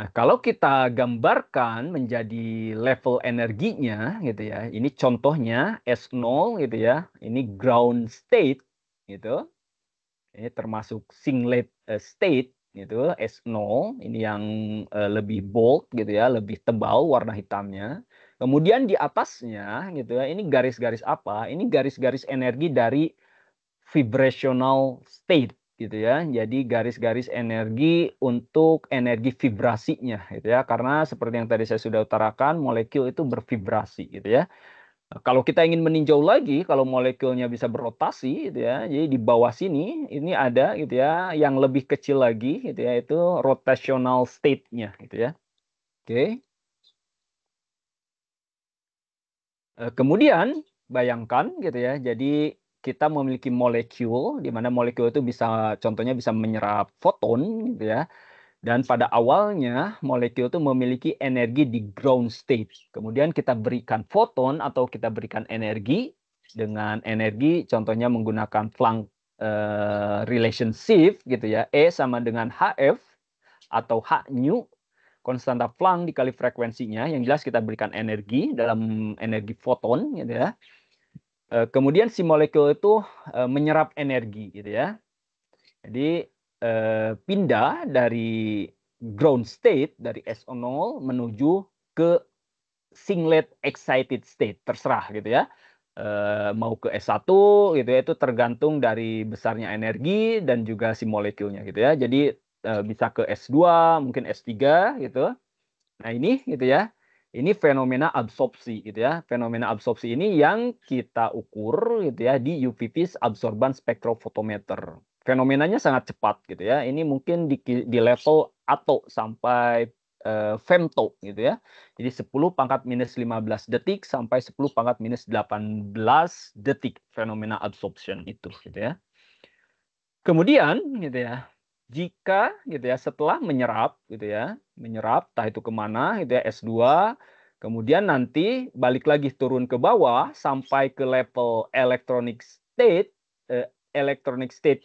Nah, kalau kita gambarkan menjadi level energinya gitu ya, ini contohnya S0 gitu ya, ini ground state gitu. Ini termasuk singlet, state gitu, S0 ini yang, lebih bold gitu ya, lebih tebal warna hitamnya. Kemudian di atasnya gitu ya, ini garis-garis apa, ini garis-garis energi dari vibrational state gitu ya. Jadi garis-garis energi untuk energi vibrasinya gitu ya, karena seperti yang tadi saya sudah utarakan molekul itu bervibrasi gitu ya. Kalau kita ingin meninjau lagi, kalau molekulnya bisa berotasi gitu ya, jadi di bawah sini ini ada gitu ya, yang lebih kecil lagi gitu ya, itu rotational state-nya gitu ya. Oke, kemudian bayangkan gitu ya, jadi kita memiliki molekul, di mana molekul itu bisa contohnya bisa menyerap foton gitu ya, dan pada awalnya molekul itu memiliki energi di ground state. Kemudian kita berikan foton atau kita berikan energi dengan energi contohnya menggunakan Planck relationship gitu ya. E sama dengan Hf atau H nu konstanta Planck dikali frekuensinya. Yang jelas kita berikan energi dalam energi foton gitu ya. Kemudian si molekul itu menyerap energi gitu ya. Jadi, pindah dari ground state, dari SO0 menuju ke singlet excited state, terserah gitu ya. Mau ke S1 gitu ya, itu tergantung dari besarnya energi dan juga si molekulnya gitu ya. Jadi, bisa ke S2, mungkin S3 gitu. Nah ini gitu ya, ini fenomena absorpsi gitu ya. Fenomena absorpsi ini yang kita ukur gitu ya di UV-Vis absorban spektrofotometer. Fenomenanya sangat cepat gitu ya. Ini mungkin di level atau sampai femto gitu ya. Jadi 10⁻⁻15 detik sampai 10⁻⁻18 detik fenomena absorption itu gitu ya. Kemudian gitu ya, jika gitu ya setelah menyerap gitu ya, menyerap entah itu kemana gitu ya S2, kemudian nanti balik lagi turun ke bawah sampai ke level electronic state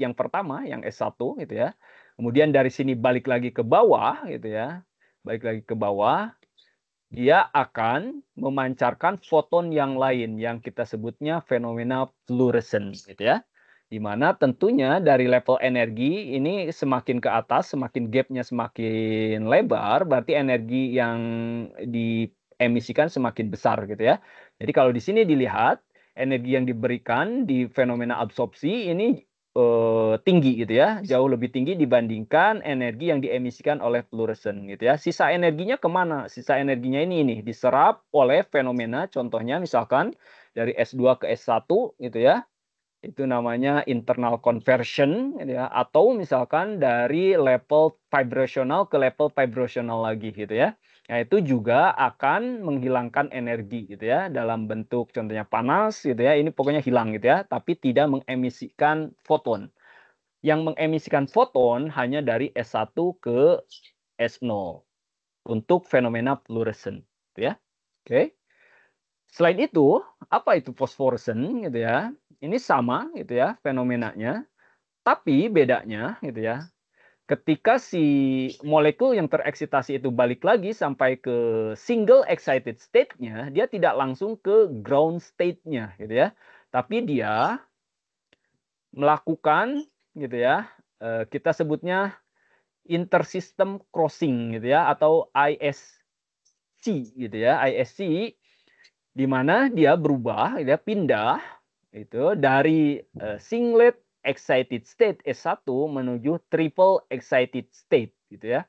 yang pertama yang S1 gitu ya. Kemudian dari sini balik lagi ke bawah gitu ya, balik lagi ke bawah, dia akan memancarkan foton yang lain yang kita sebutnya fenomena fluorescent gitu ya. Di mana tentunya dari level energi ini semakin ke atas, semakin gapnya semakin lebar, berarti energi yang diemisikan semakin besar gitu ya. Jadi kalau di sini dilihat, energi yang diberikan di fenomena absorpsi ini tinggi gitu ya, jauh lebih tinggi dibandingkan energi yang diemisikan oleh fluorescent gitu ya. Sisa energinya kemana? Sisa energinya ini diserap oleh fenomena contohnya misalkan dari S2 ke S1 gitu ya, itu namanya internal conversion gitu ya, atau misalkan dari level vibrational ke level vibrational lagi gitu ya. Nah, itu juga akan menghilangkan energi gitu ya, dalam bentuk contohnya panas gitu ya, ini pokoknya hilang gitu ya, tapi tidak mengemisikan foton. Yang mengemisikan foton hanya dari S1 ke S0 untuk fenomena fluorescent gitu ya. Oke. Selain itu, apa itu phosphorescent gitu ya. Ini sama gitu ya fenomenanya, tapi bedanya gitu ya, ketika si molekul yang tereksitasi itu balik lagi sampai ke single excited state-nya, dia tidak langsung ke ground state-nya gitu ya. Tapi dia melakukan gitu ya, kita sebutnya intersystem crossing gitu ya atau ISC gitu ya. ISC di mana dia berubah, dia pindah itu dari singlet excited state S1 menuju triple excited state gitu ya.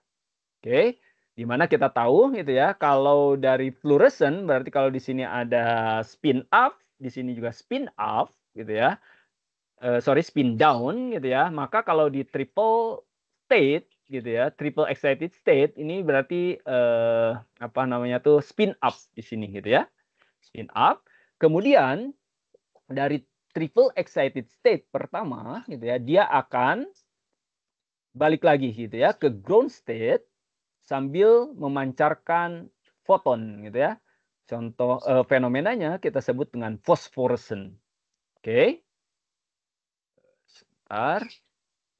Oke, di mana kita tahu gitu ya, kalau dari fluorescent berarti kalau di sini ada spin up, di sini juga spin up gitu ya. Sorry spin down gitu ya. Maka kalau di triple state gitu ya, triple excited state ini berarti apa namanya tuh spin up di sini gitu ya. Spin up. Kemudian dari triple excited state pertama gitu ya, dia akan balik lagi gitu ya ke ground state sambil memancarkan foton gitu ya. Contoh fenomenanya kita sebut dengan phosphorescent. Oke, sebentar.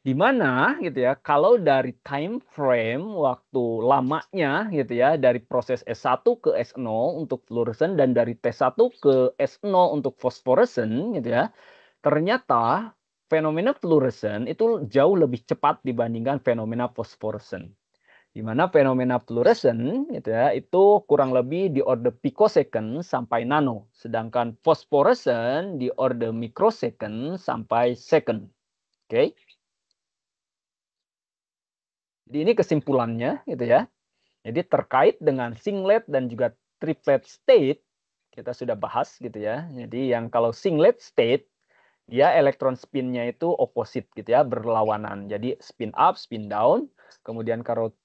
Di mana gitu ya, kalau dari time frame waktu lamanya gitu ya, dari proses S1 ke S0 untuk fluorescent dan dari T1 ke S0 untuk phosphorescent gitu ya, ternyata fenomena fluorescent itu jauh lebih cepat dibandingkan fenomena phosphorescent. Di mana fenomena fluorescent gitu ya, itu kurang lebih di order picosecond sampai nano, sedangkan phosphorescent di order microsecond sampai second. Oke. Jadi ini kesimpulannya gitu ya. Jadi terkait dengan singlet dan juga triplet state kita sudah bahas gitu ya. Jadi yang kalau singlet state dia elektron spinnya itu opposite gitu ya, berlawanan. Jadi spin up, spin down. Kemudian kalau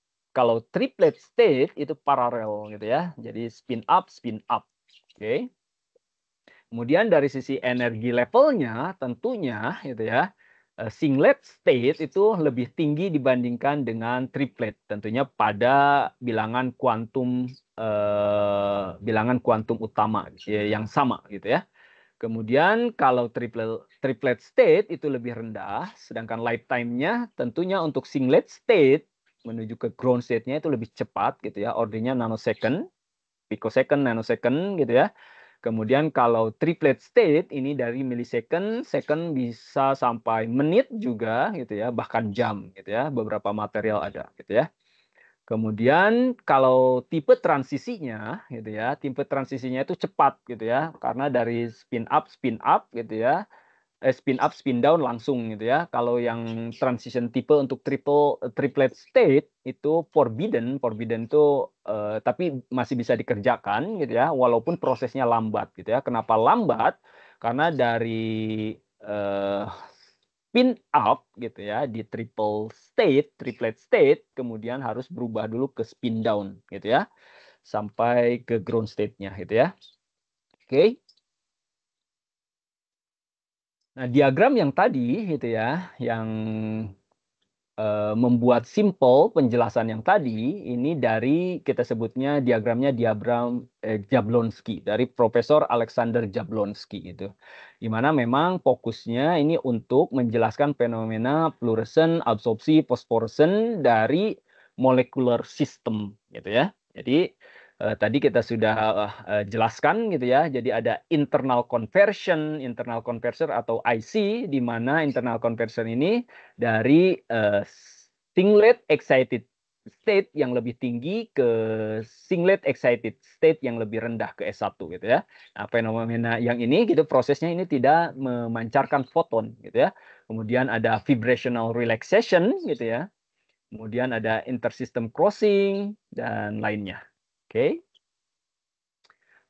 triplet state itu paralel gitu ya. Jadi spin up, spin up. Oke. Kemudian dari sisi energi levelnya tentunya gitu ya, singlet state itu lebih tinggi dibandingkan dengan triplet tentunya pada bilangan kuantum utama yang sama gitu ya. Kemudian kalau triplet state itu lebih rendah, sedangkan lifetime-nya tentunya untuk singlet state menuju ke ground state-nya itu lebih cepat gitu ya, ordernya nanosecond, picosecond, nanosecond gitu ya. Kemudian kalau triplet state ini dari millisecond, second bisa sampai menit juga gitu ya, bahkan jam gitu ya. Beberapa material ada gitu ya. Kemudian kalau tipe transisinya gitu ya, tipe transisinya itu cepat gitu ya, karena dari spin up gitu ya, spin up, spin down langsung gitu ya. Kalau yang transition tipe untuk triplet state itu forbidden itu tapi masih bisa dikerjakan gitu ya, walaupun prosesnya lambat gitu ya. Kenapa lambat? Karena dari spin up gitu ya di triplet state, kemudian harus berubah dulu ke spin down gitu ya, sampai ke ground state-nya gitu ya. Oke. Nah, diagram yang tadi gitu ya, yang membuat simple penjelasan yang tadi, ini dari kita sebutnya diagramnya diagram Jablonski dari Profesor Alexander Jablonski itu. Di mana memang fokusnya ini untuk menjelaskan fenomena fluorescent, absorpsi, fosforescent dari molecular system gitu ya. Jadi tadi kita sudah jelaskan gitu ya. Jadi ada internal conversion atau IC, di mana internal conversion ini dari singlet excited state yang lebih tinggi ke singlet excited state yang lebih rendah ke S1 gitu ya. Nah, fenomena yang ini gitu prosesnya ini tidak memancarkan foton gitu ya. Kemudian ada vibrational relaxation gitu ya. Kemudian ada intersystem crossing dan lainnya. Oke.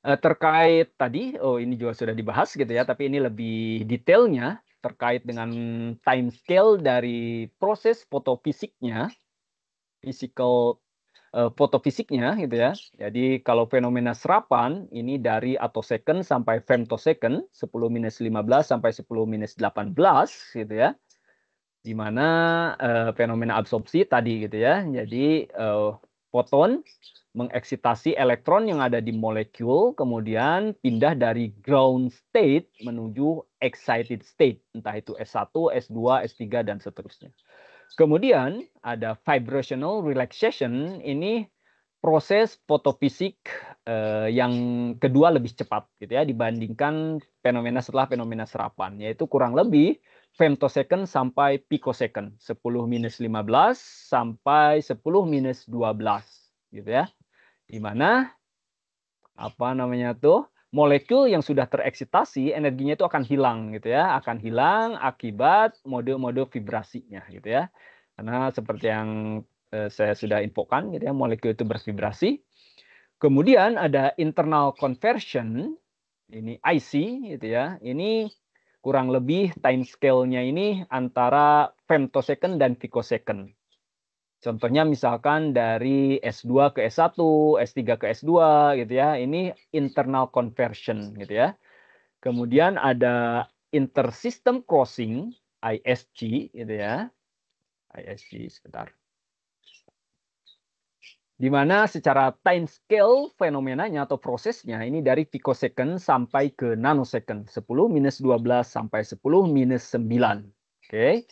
Terkait tadi, ini juga sudah dibahas gitu ya, tapi ini lebih detailnya terkait dengan time scale dari proses fotofisiknya, physical fotofisiknya gitu ya. Jadi kalau fenomena serapan ini dari attosecond sampai femtosecond, 10-15 sampai 10-18 gitu ya. Di mana fenomena absorpsi tadi gitu ya. Jadi foton mengeksitasi elektron yang ada di molekul, kemudian pindah dari ground state menuju excited state, entah itu S1, S2, S3, dan seterusnya. Kemudian ada vibrational relaxation, ini proses fotofisik yang kedua lebih cepat gitu ya dibandingkan fenomena setelah fenomena serapan, yaitu kurang lebih femtosecond sampai picosecond, 10-15 sampai 10-12 gitu ya. Di mana apa namanya tuh molekul yang sudah tereksitasi energinya itu akan hilang gitu ya, akan hilang akibat mode-mode vibrasinya gitu ya. Karena seperti yang saya sudah infokan gitu ya, molekul itu bervibrasi. Kemudian ada internal conversion, ini IC gitu ya. Ini kurang lebih time scale-nya ini antara femtosecond dan picosecond. Contohnya misalkan dari S2 ke S1, S3 ke S2 gitu ya. Ini internal conversion gitu ya. Kemudian ada intersystem crossing, ISC gitu ya. ISC sebentar. Di mana secara time scale fenomenanya atau prosesnya ini dari picosecond sampai ke nanosecond, 10-12 sampai 10-9. Oke.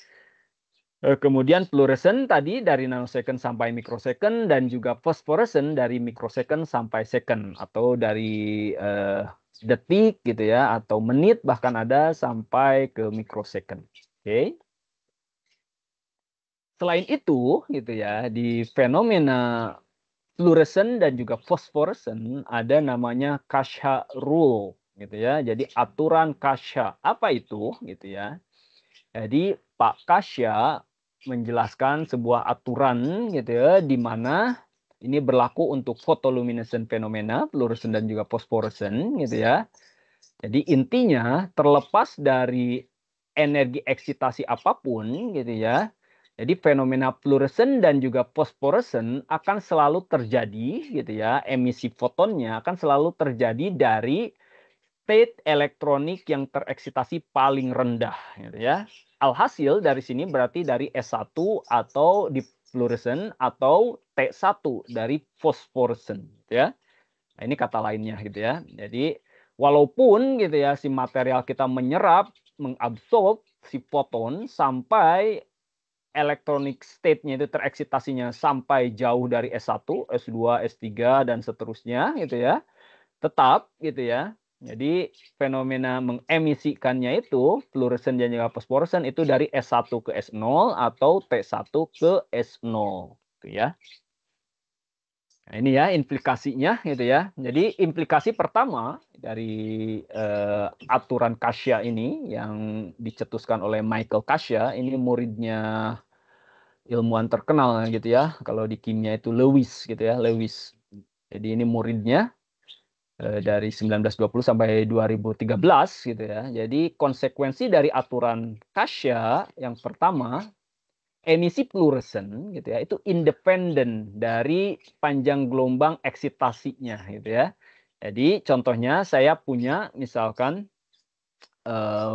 Kemudian fluorescent tadi dari nanosecond sampai microsecond dan juga phosphorescent dari microsecond sampai second atau dari detik gitu ya atau menit bahkan ada sampai ke microsecond. Oke. Selain itu gitu ya di fenomena fluorescent dan juga phosphorescent ada namanya Kasha rule gitu ya. Jadi aturan Kasha. Apa itu gitu ya? Jadi Pak Kasya menjelaskan sebuah aturan gitu ya, di mana ini berlaku untuk photoluminescent fenomena, fluorescent dan juga phosphorescent gitu ya. Jadi intinya terlepas dari energi eksitasi apapun gitu ya. Jadi fenomena fluorescent dan juga phosphorescent akan selalu terjadi gitu ya. Emisi fotonnya akan selalu terjadi dari state elektronik yang tereksitasi paling rendah gitu ya. Alhasil dari sini berarti dari S1 atau di fluorescent atau T1 dari phosphorescent gitu ya. Nah, ini kata lainnya gitu ya. Jadi walaupun gitu ya si material kita menyerap, mengabsorb si foton sampai elektronik state-nya itu tereksitasinya sampai jauh dari S1, S2, S3 dan seterusnya gitu ya. Tetap gitu ya. Jadi fenomena mengemisikannya itu fluorescent dan juga fosforescent itu dari S1 ke S0 atau T1 ke S0 gitu ya. Nah, ini ya implikasinya gitu ya. Jadi implikasi pertama dari aturan Kasya ini yang dicetuskan oleh Michael Kasya, ini muridnya ilmuwan terkenal gitu ya. Kalau di kimia itu Lewis gitu ya, Lewis. Jadi ini muridnya dari 1920 sampai 2013 gitu ya. Jadi konsekuensi dari aturan Kasya yang pertama, emisi fluorescent gitu ya, itu independen dari panjang gelombang eksitasinya gitu ya. Jadi contohnya saya punya misalkan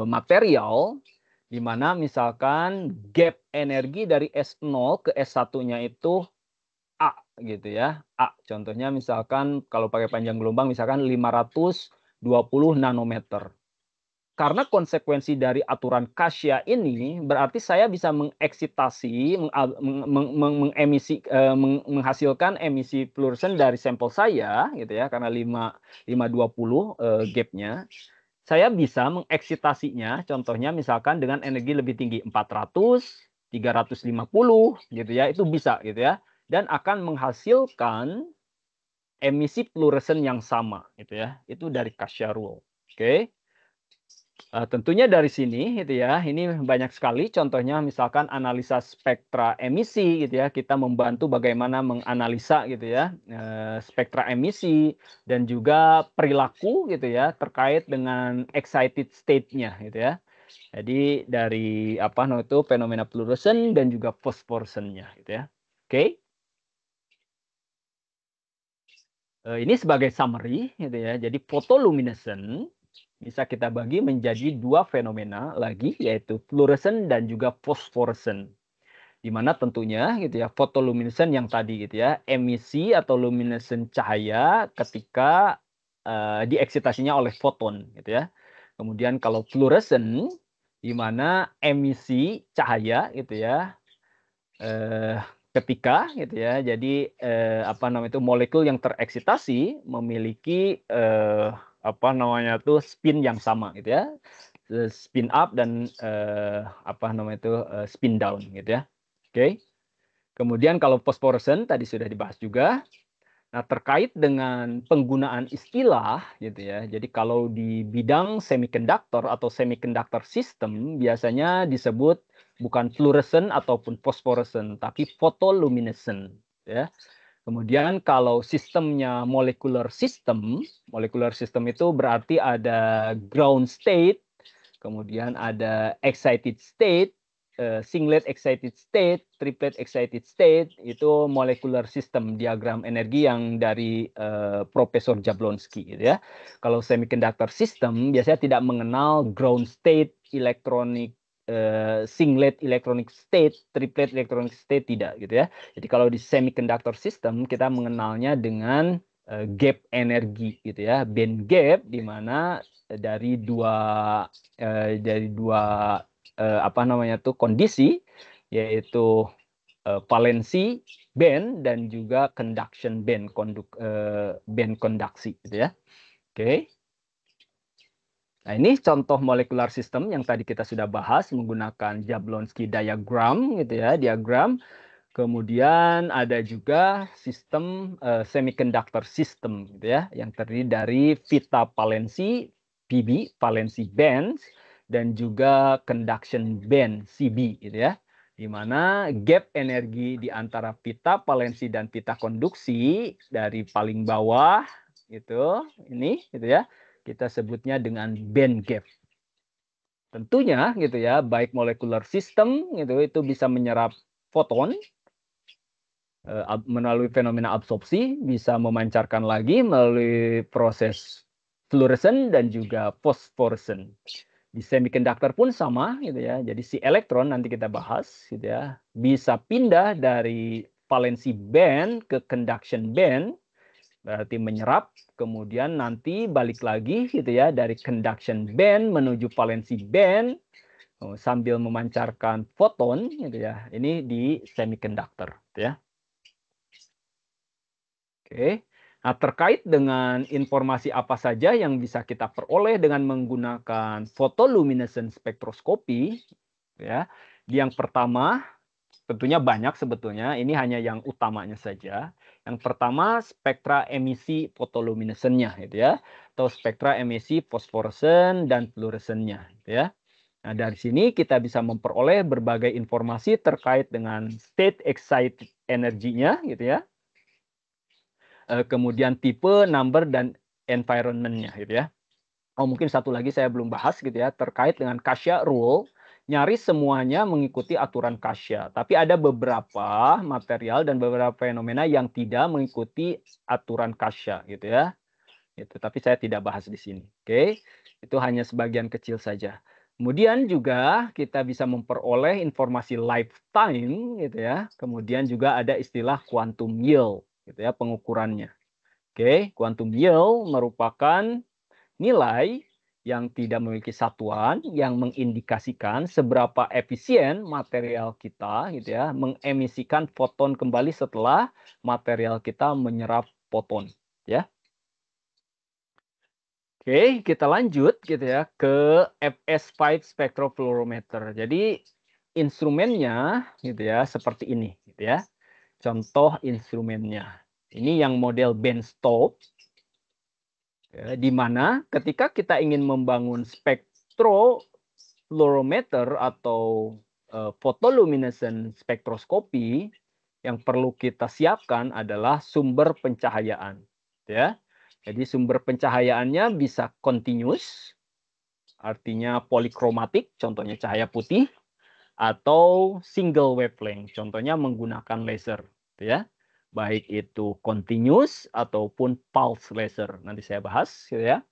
material di mana misalkan gap energi dari S0 ke S1-nya itu A gitu ya. A contohnya misalkan kalau pakai panjang gelombang misalkan 520 nanometer. Karena konsekuensi dari aturan Kasya ini berarti saya bisa mengeksitasi, menghasilkan emisi fluorescent dari sampel saya gitu ya karena 520 gapnya. Saya bisa mengeksitasinya contohnya misalkan dengan energi lebih tinggi 400, 350 gitu ya, itu bisa gitu ya. Dan akan menghasilkan emisi fluorescent yang sama gitu ya. Itu dari Kasya rule. Oke. Tentunya dari sini gitu ya, ini banyak sekali contohnya misalkan analisa spektra emisi gitu ya, kita membantu bagaimana menganalisa gitu ya, spektra emisi dan juga perilaku gitu ya, terkait dengan excited state-nya gitu ya. Jadi dari apa namanya itu fenomena fluorescent dan juga phosphorescent-nya gitu ya. Oke. Ini sebagai summary gitu ya. Jadi photoluminescent bisa kita bagi menjadi dua fenomena lagi yaitu fluorescent dan juga phosphorescent. Di mana tentunya gitu ya photoluminescent yang tadi gitu ya, emisi atau luminescent cahaya ketika dieksitasinya oleh foton gitu ya. Kemudian kalau fluorescent di mana emisi cahaya gitu ya eh, ketika gitu ya. Jadi apa namanya itu molekul yang tereksitasi memiliki apa namanya itu spin yang sama gitu ya. Spin up dan apa namanya itu spin down gitu ya. Oke. Kemudian kalau phosphorescent tadi sudah dibahas juga. Nah, terkait dengan penggunaan istilah gitu ya. Jadi kalau di bidang semiconductor atau semiconductor system biasanya disebut bukan fluorescent ataupun phosphorescent tapi photoluminescent ya. Kemudian kalau sistemnya molecular system itu berarti ada ground state, kemudian ada excited state, singlet excited state, triplet excited state, itu molecular system diagram energi yang dari Profesor Jablonski gitu ya. Kalau semiconductor system biasanya tidak mengenal ground state, electronic singlet electronic state, triplet electronic state tidak gitu ya. Jadi kalau di semiconductor system kita mengenalnya dengan gap energi gitu ya, band gap di mana dari dua apa namanya tuh kondisi yaitu valensi band dan juga conduction band, band konduksi, gitu ya. Oke. Nah, ini contoh molekular system yang tadi kita sudah bahas menggunakan Jablonski diagram, gitu ya, diagram. Kemudian ada juga sistem semiconductor system, gitu ya, yang terdiri dari pita valensi PB, valensi band, dan juga conduction band CB, gitu ya, di mana gap energi di antara pita valensi dan pita konduksi dari paling bawah gitu, ini, gitu ya, kita sebutnya dengan band gap. Tentunya, gitu ya, baik molecular system gitu itu bisa menyerap foton melalui fenomena absorpsi, bisa memancarkan lagi melalui proses fluoresen dan juga fosforesen. Di semiconductor pun sama, gitu ya. Jadi si elektron nanti kita bahas, gitu ya, bisa pindah dari valensi band ke conduction band, berarti menyerap, kemudian nanti balik lagi, gitu ya, dari conduction band menuju valensi band sambil memancarkan foton, gitu ya. Ini di semiconductor, gitu ya. Oke. Nah, terkait dengan informasi apa saja yang bisa kita peroleh dengan menggunakan photoluminescent spektroskopi, ya. Yang pertama, tentunya banyak sebetulnya, ini hanya yang utamanya saja. Yang pertama, spektra emisi photoluminescentnya, gitu ya, atau spektra emisi fosforesen dan fluoresennya, gitu ya. Nah, dari sini kita bisa memperoleh berbagai informasi terkait dengan state excited energinya, gitu ya. Kemudian tipe, number, dan environment-nya, gitu ya. Oh, mungkin satu lagi saya belum bahas, gitu ya, terkait dengan Kasha Rule. Nyaris semuanya mengikuti aturan Kasha, tapi ada beberapa material dan beberapa fenomena yang tidak mengikuti aturan Kasha, gitu ya. Itu, tapi saya tidak bahas di sini. Oke, itu hanya sebagian kecil saja. Kemudian juga kita bisa memperoleh informasi lifetime, gitu ya. Kemudian juga ada istilah quantum yield, gitu ya, pengukurannya. Oke, quantum yield merupakan nilai yang tidak memiliki satuan yang mengindikasikan seberapa efisien material kita, gitu ya, mengemisikan foton kembali setelah material kita menyerap foton, ya. Oke, kita lanjut, gitu ya, ke FS5 spectropolarimeter. Jadi instrumennya, gitu ya, seperti ini, gitu ya. Contoh instrumennya. Ini yang model benchtop, ya, di mana ketika kita ingin membangun spektrofluorometer atau photoluminescent spektroskopi, yang perlu kita siapkan adalah sumber pencahayaan, ya. Jadi sumber pencahayaannya bisa continuous, artinya polikromatik, contohnya cahaya putih, atau single wavelength, contohnya menggunakan laser, ya. Baik itu continuous ataupun pulse laser. Nanti saya bahas, gitu ya.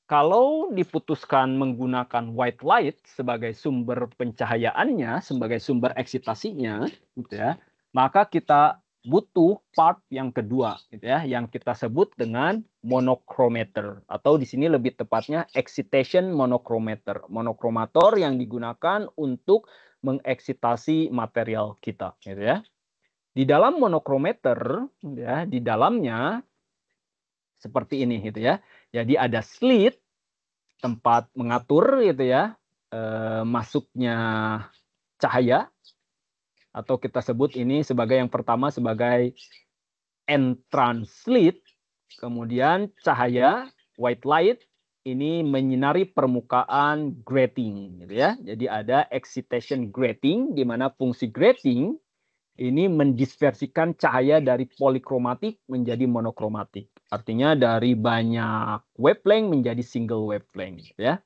Kalau diputuskan menggunakan white light sebagai sumber pencahayaannya, sebagai sumber eksitasinya, gitu ya, maka kita butuh part yang kedua, gitu ya, yang kita sebut dengan monochromator, atau di sini lebih tepatnya excitation monochromator. Monokromator yang digunakan untuk mengeksitasi material kita, gitu ya. Di dalam monochromator, ya, di dalamnya seperti ini, gitu ya. Jadi ada slit, tempat mengatur, gitu ya, masuknya cahaya, atau kita sebut ini sebagai yang pertama sebagai entrance slit. Kemudian cahaya white light ini menyinari permukaan grating, gitu ya. Jadi ada excitation grating, di mana fungsi grating ini mendispersikan cahaya dari polikromatik menjadi monokromatik. Artinya dari banyak wavelength menjadi single wavelength, gitu ya.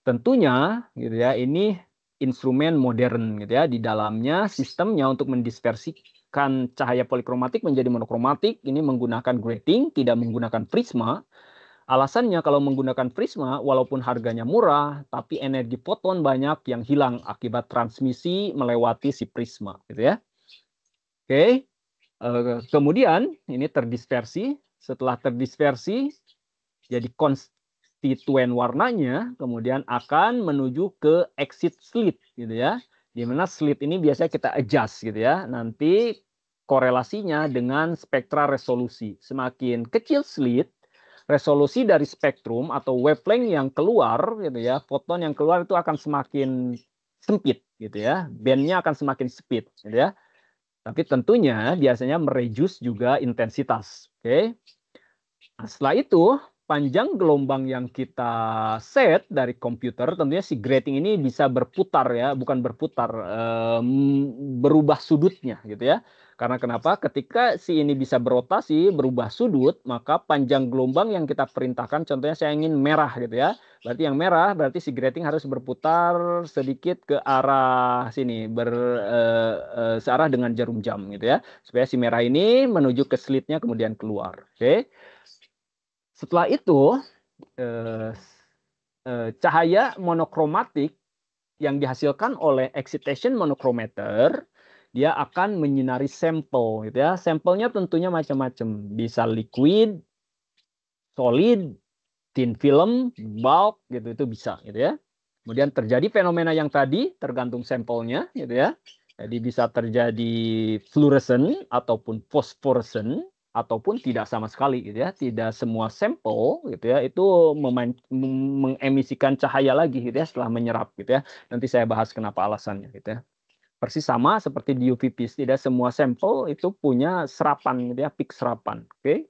Tentunya, gitu ya, ini instrumen modern, gitu ya. Di dalamnya sistemnya untuk mendispersikan cahaya polikromatik menjadi monokromatik ini menggunakan grating, tidak menggunakan prisma. Alasannya kalau menggunakan prisma, walaupun harganya murah, tapi energi foton banyak yang hilang akibat transmisi melewati si prisma, gitu ya. Oke, kemudian ini terdispersi. Setelah terdispersi, jadi konstituen warnanya kemudian akan menuju ke exit slit, gitu ya. Di mana slit ini biasanya kita adjust gitu ya. Nanti korelasinya dengan spektra resolusi. Semakin kecil slit, resolusi dari spektrum atau wavelength yang keluar gitu ya, foton yang keluar itu akan semakin sempit gitu ya. Bandnya akan semakin sempit gitu ya. Tapi tentunya biasanya mereduce juga intensitas. Oke. Nah, setelah itu, panjang gelombang yang kita set dari komputer, tentunya si grating ini bisa berputar ya, bukan berputar, berubah sudutnya gitu ya. Karena kenapa? Ketika si ini bisa berotasi, berubah sudut, maka panjang gelombang yang kita perintahkan, contohnya saya ingin merah gitu ya. Berarti yang merah, berarti si grating harus berputar sedikit ke arah sini, searah dengan jarum jam gitu ya. Supaya si merah ini menuju ke slitnya kemudian keluar. Oke. Setelah itu, cahaya monokromatik yang dihasilkan oleh excitation monochromator, dia akan menyinari sampel gitu ya. Sampelnya tentunya macam-macam, bisa liquid, solid, thin film, bulk gitu, itu bisa gitu ya. Kemudian terjadi fenomena yang tadi tergantung sampelnya gitu ya. Jadi bisa terjadi fluorescent ataupun phosphorescent ataupun tidak sama sekali gitu ya. Tidak semua sampel gitu ya itu mengemisikan cahaya lagi gitu ya setelah menyerap gitu ya. Nanti saya bahas kenapa alasannya gitu ya. Persis sama seperti di UV Vis, tidak semua sampel itu punya serapan gitu ya, peak serapan. Oke.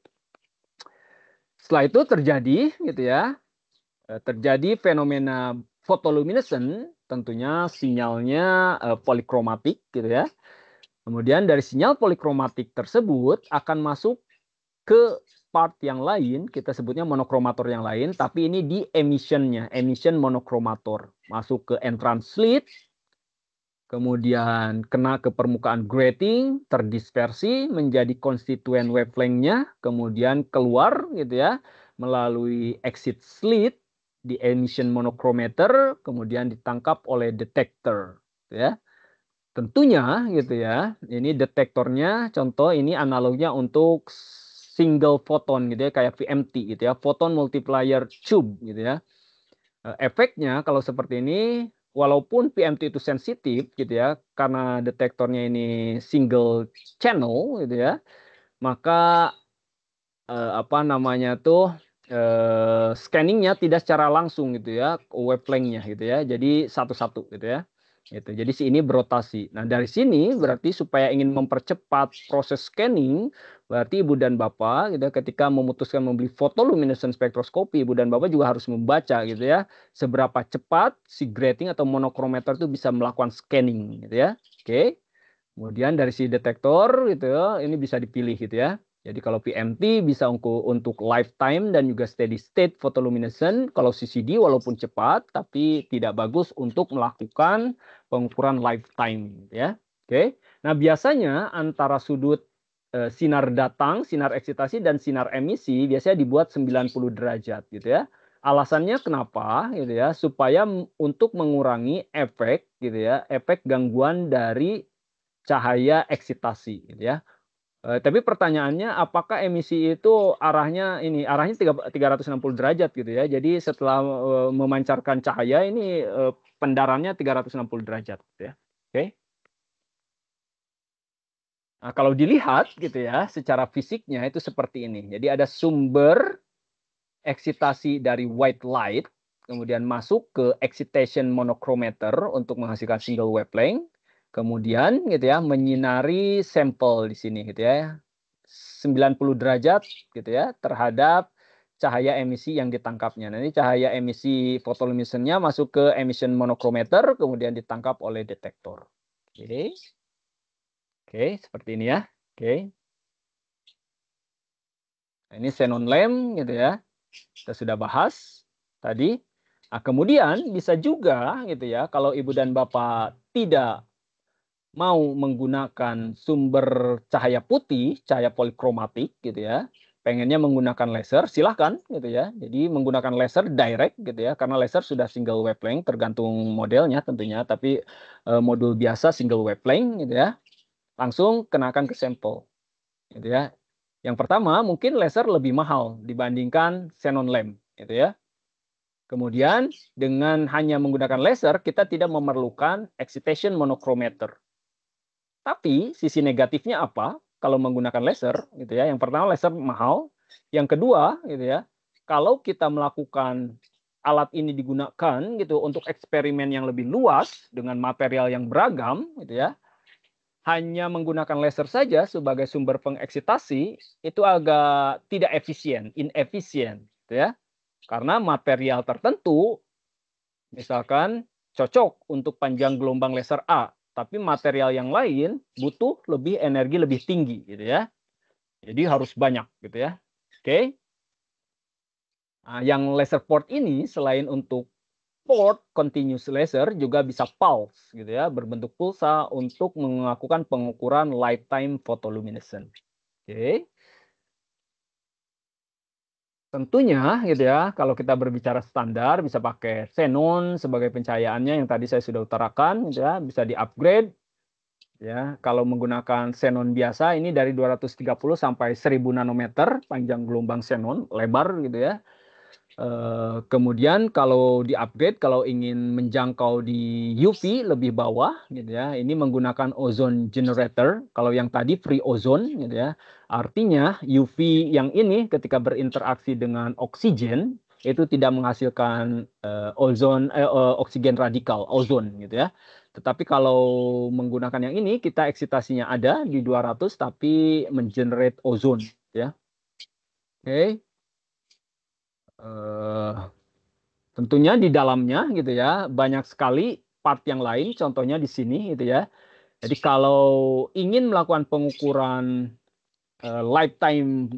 Setelah itu terjadi gitu ya, terjadi fenomena photoluminescence, tentunya sinyalnya polikromatik gitu ya. Kemudian dari sinyal polikromatik tersebut akan masuk ke part yang lain, kita sebutnya monokromator yang lain, tapi ini di emissionnya, emission monokromator. Masuk ke entrance slit, kemudian kena ke permukaan grating, terdispersi menjadi konstituen wavelength-nya, kemudian keluar gitu ya, melalui exit slit di emission monochromator, kemudian ditangkap oleh detektor ya. Tentunya gitu ya, ini detektornya contoh ini analognya untuk single photon gitu ya, kayak VMT gitu ya, photon multiplier tube gitu ya. Efeknya kalau seperti ini, walaupun PMT itu sensitif gitu ya, karena detektornya ini single channel gitu ya, maka apa namanya tuh, scanning-nya tidak secara langsung gitu ya, wavelength-nya gitu ya. Jadi satu-satu gitu ya. Gitu. Jadi si ini berotasi. Nah, dari sini berarti supaya ingin mempercepat proses scanning, berarti Ibu dan Bapak gitu ya, ketika memutuskan membeli photoluminescence spektroskopi, Ibu dan Bapak juga harus membaca gitu ya, seberapa cepat si grating atau monochromator itu bisa melakukan scanning gitu ya. Oke. Kemudian dari si detektor gitu ya, ini bisa dipilih gitu ya. Jadi kalau PMT bisa untuk lifetime dan juga steady state photoluminescence. Kalau CCD walaupun cepat tapi tidak bagus untuk melakukan pengukuran lifetime ya. Oke. Nah, biasanya antara sudut sinar datang, sinar eksitasi dan sinar emisi biasanya dibuat 90 derajat gitu ya. Alasannya kenapa gitu ya? Supaya untuk mengurangi efek gitu ya, efek gangguan dari cahaya eksitasi gitu ya. Tapi pertanyaannya apakah emisi itu arahnya 360 derajat gitu ya. Jadi setelah, memancarkan cahaya ini, pendarannya 360 derajat gitu ya. Oke. Nah, kalau dilihat gitu ya, secara fisiknya itu seperti ini. Jadi ada sumber eksitasi dari white light, kemudian masuk ke excitation monochromator untuk menghasilkan single wavelength, kemudian gitu ya menyinari sampel di sini gitu ya. 90 derajat gitu ya terhadap cahaya emisi yang ditangkapnya. Nanti cahaya emisi photoluminescence-nya masuk ke emission monochromator kemudian ditangkap oleh detektor. Oke. Oke, seperti ini ya. Oke. Nah, ini xenon lamp gitu ya. Kita sudah bahas tadi. Nah, kemudian bisa juga gitu ya, kalau Ibu dan Bapak tidak mau menggunakan sumber cahaya putih, cahaya polikromatik gitu ya, pengennya menggunakan laser, silahkan gitu ya. Jadi menggunakan laser direct gitu ya, karena laser sudah single wavelength tergantung modelnya tentunya, tapi modul biasa single wavelength gitu ya, langsung kenakan ke sampel gitu ya. Yang pertama mungkin laser lebih mahal dibandingkan xenon lamp gitu ya. Kemudian dengan hanya menggunakan laser, kita tidak memerlukan excitation monochromator. Tapi sisi negatifnya apa? Kalau menggunakan laser, gitu ya. Yang pertama, laser mahal. Yang kedua, gitu ya, kalau kita melakukan alat ini digunakan gitu untuk eksperimen yang lebih luas dengan material yang beragam, gitu ya, hanya menggunakan laser saja sebagai sumber pengeksitasi itu agak tidak efisien, inefisien, gitu ya. Karena material tertentu misalkan cocok untuk panjang gelombang laser A, tapi material yang lain butuh lebih energi lebih tinggi gitu ya. Jadi harus banyak gitu ya. Oke. Nah, yang laser port ini selain untuk port continuous laser juga bisa pulse gitu ya, berbentuk pulsa untuk melakukan pengukuran lifetime photoluminescence. Oke. Tentunya gitu ya, kalau kita berbicara standar bisa pakai xenon sebagai pencahayaannya yang tadi saya sudah utarakan gitu ya, bisa di-upgrade ya. Kalau menggunakan xenon biasa ini dari 230 sampai 1000 nanometer panjang gelombang xenon, lebar gitu ya. Kemudian kalau di-upgrade, kalau ingin menjangkau di UV lebih bawah gitu ya, ini menggunakan ozone generator. Kalau yang tadi free ozone gitu ya. Artinya UV yang ini ketika berinteraksi dengan oksigen itu tidak menghasilkan oksigen radikal, ozon gitu ya. Tetapi kalau menggunakan yang ini kita eksitasinya ada di 200 tapi mengenerate ozon ya. Oke. Eh, Tentunya di dalamnya gitu ya, banyak sekali part yang lain, contohnya di sini gitu ya. Jadi kalau ingin melakukan pengukuran lifetime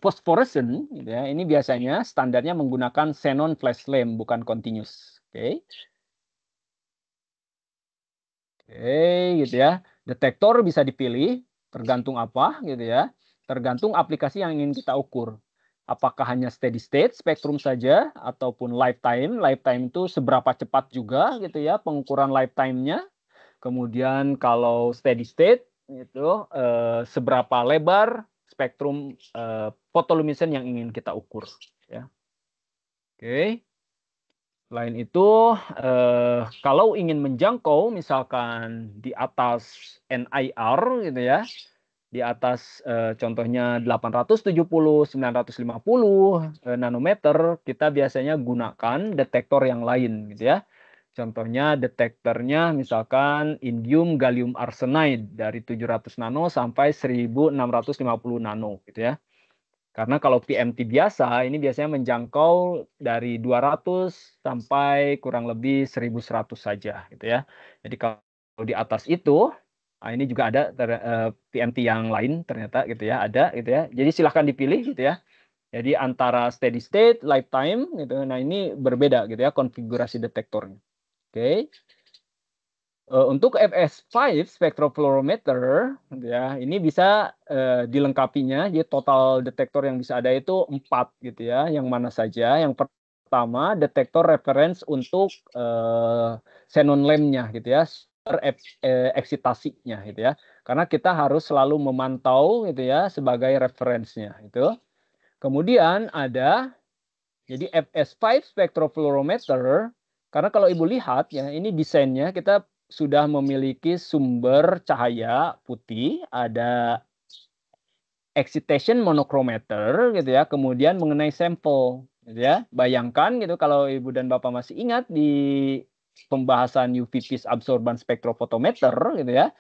phosphorescence gitu ya, ini biasanya standarnya menggunakan xenon flash lamp bukan continuous. Oke. Oke, gitu ya. Detektor bisa dipilih tergantung apa gitu ya. Tergantung aplikasi yang ingin kita ukur. Apakah hanya steady state spektrum saja ataupun lifetime. Lifetime itu seberapa cepat juga gitu ya pengukuran lifetime-nya. Kemudian kalau steady state itu seberapa lebar spektrum photoluminescence yang ingin kita ukur ya. Oke. Selain itu, kalau ingin menjangkau misalkan di atas NIR gitu ya, di atas contohnya 870, 950 nanometer, kita biasanya gunakan detektor yang lain gitu ya. Contohnya detektornya misalkan indium gallium arsenide dari 700 nano sampai 1650 nano gitu ya. Karena kalau PMT biasa ini biasanya menjangkau dari 200 sampai kurang lebih 1100 saja gitu ya. Jadi kalau di atas itu, nah ini juga ada PMT yang lain ternyata gitu ya, ada gitu ya. Jadi silahkan dipilih gitu ya. Jadi antara steady state, lifetime gitu. Nah, ini berbeda gitu ya konfigurasi detektornya. Oke. Untuk FS5 spectropolarimeter gitu ya, ini bisa dilengkapinya. Jadi total detektor yang bisa ada itu 4 gitu ya. Yang mana saja? Yang pertama detektor reference untuk xenon lamp-nya gitu ya, eksitasinya gitu ya. Karena kita harus selalu memantau gitu ya sebagai referensinya itu. Kemudian ada jadi FS5 spectropolarimeter, karena kalau Ibu lihat ya, ini desainnya kita sudah memiliki sumber cahaya putih, ada excitation monochromator gitu ya, kemudian mengenai sampel gitu ya. Bayangkan gitu kalau Ibu dan Bapak masih ingat di pembahasan UV phase absorbance spectrophotometer gitu ya.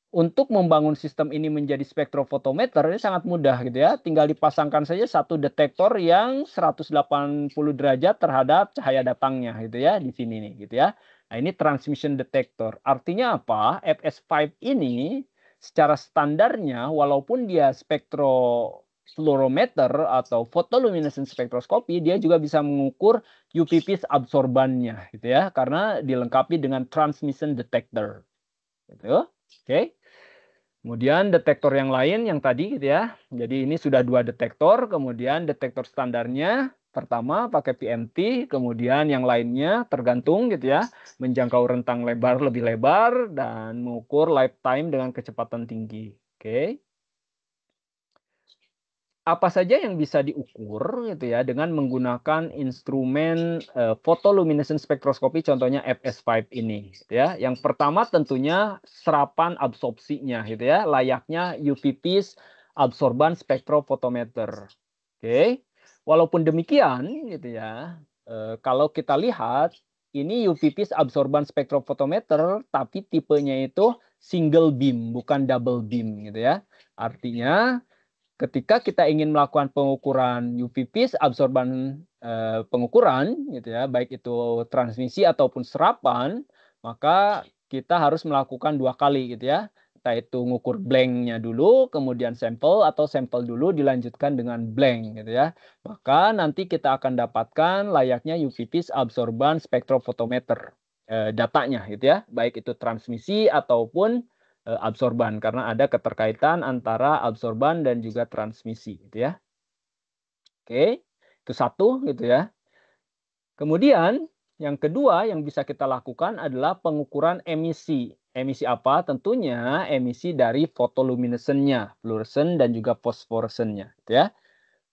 Untuk membangun sistem ini menjadi spektrofotometer ini sangat mudah gitu ya. Tinggal dipasangkan saja satu detektor yang 180 derajat terhadap cahaya datangnya gitu ya di sini nih gitu ya. Nah, ini transmission detector. Artinya apa? FS5 ini secara standarnya walaupun dia spektrofluorometer atau photoluminescence spektroskopi, dia juga bisa mengukur UV phase absorbannya gitu ya karena dilengkapi dengan transmission detector. Gitu. Oke. Kemudian detektor yang lain yang tadi gitu ya. Jadi ini sudah 2 detektor, kemudian detektor standarnya pertama pakai PMT, kemudian yang lainnya tergantung gitu ya, menjangkau rentang lebar lebih lebar dan mengukur lifetime dengan kecepatan tinggi. Oke. apa saja yang bisa diukur gitu ya dengan menggunakan instrumen photoluminescence spectroscopy, contohnya FS5 ini gitu ya. Yang pertama tentunya serapan absorpsinya gitu ya, layaknya UV-Vis absorban spektrofotometer. Oke. Walaupun demikian gitu ya, kalau kita lihat ini UV-Vis absorban spektrofotometer tapi tipenya itu single beam bukan double beam gitu ya. Artinya ketika kita ingin melakukan pengukuran UV-Vis absorban pengukuran gitu ya, baik itu transmisi ataupun serapan, maka kita harus melakukan 2 kali gitu ya. Entah itu ngukur blank-nya dulu, kemudian sampel atau sampel dulu dilanjutkan dengan blank gitu ya. Maka nanti kita akan dapatkan layaknya UV-Vis absorban spektrofotometer datanya gitu ya, baik itu transmisi ataupun absorban karena ada keterkaitan antara absorban dan juga transmisi gitu ya. Oke, itu satu gitu ya. Kemudian yang kedua yang bisa kita lakukan adalah pengukuran emisi. Emisi apa? Tentunya emisi dari fotoluminescennya, fluoresen dan juga fosforesennya gitu ya.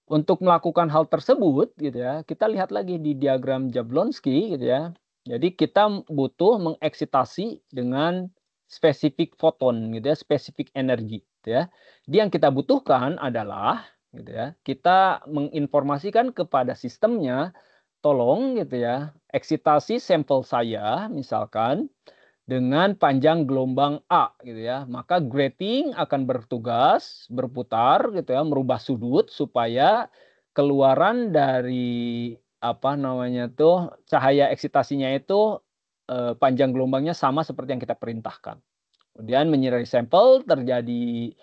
Untuk melakukan hal tersebut gitu ya, kita lihat lagi di diagram Jablonski gitu ya. Jadi kita butuh mengeksitasi dengan spesifik foton gitu ya, spesifik energi gitu ya. Jadi yang kita butuhkan adalah gitu ya, kita menginformasikan kepada sistemnya, tolong gitu ya, eksitasi sampel saya misalkan dengan panjang gelombang A gitu ya. Maka grating akan bertugas berputar gitu ya, merubah sudut supaya keluaran dari apa namanya tuh cahaya eksitasinya itu panjang gelombangnya sama seperti yang kita perintahkan. Kemudian menyirai sampel terjadi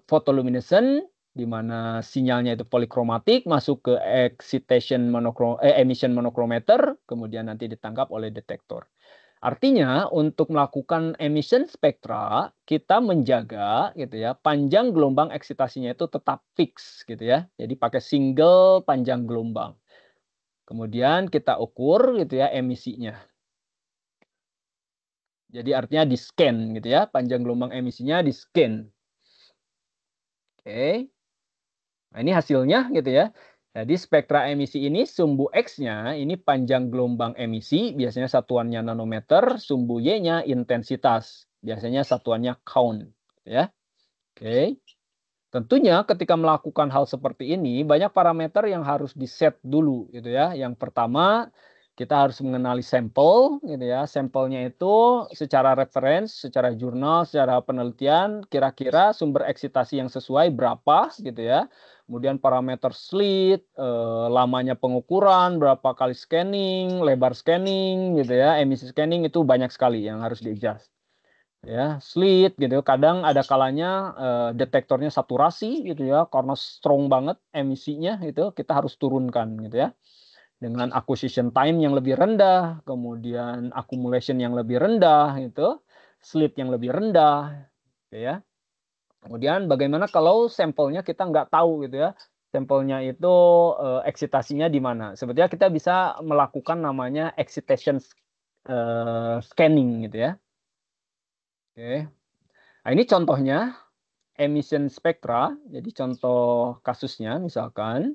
photoluminescence di mana sinyalnya itu polikromatik masuk ke emission monochromator kemudian nanti ditangkap oleh detektor. Artinya untuk melakukan emission spektra, kita menjaga gitu ya, panjang gelombang eksitasinya itu tetap fix gitu ya. Jadi pakai single panjang gelombang. Kemudian kita ukur gitu ya emisinya. Jadi artinya di-scan gitu ya, panjang gelombang emisinya di-scan. Oke. Nah, ini hasilnya gitu ya. Jadi spektra emisi ini sumbu X-nya ini panjang gelombang emisi, biasanya satuannya nanometer, sumbu Y-nya intensitas, biasanya satuannya count, ya. Oke. Tentunya ketika melakukan hal seperti ini banyak parameter yang harus di-set dulu gitu ya. Yang pertama kita harus mengenali sampel gitu ya. Sampelnya itu secara reference, secara jurnal, secara penelitian kira-kira sumber eksitasi yang sesuai berapa gitu ya. Kemudian parameter slit, lamanya pengukuran, berapa kali scanning, lebar scanning gitu ya, emisi scanning itu banyak sekali yang harus di-adjust. Ya, slit gitu. Kadang ada kalanya detektornya saturasi gitu ya, karena strong banget emisinya itu kita harus turunkan gitu ya. Dengan acquisition time yang lebih rendah, kemudian accumulation yang lebih rendah gitu, slit yang lebih rendah gitu ya. Kemudian bagaimana kalau sampelnya kita nggak tahu gitu ya, sampelnya itu eksitasinya di mana. Sebetulnya kita bisa melakukan namanya excitation scanning gitu ya. Oke. Nah, ini contohnya emission spektra. Jadi contoh kasusnya misalkan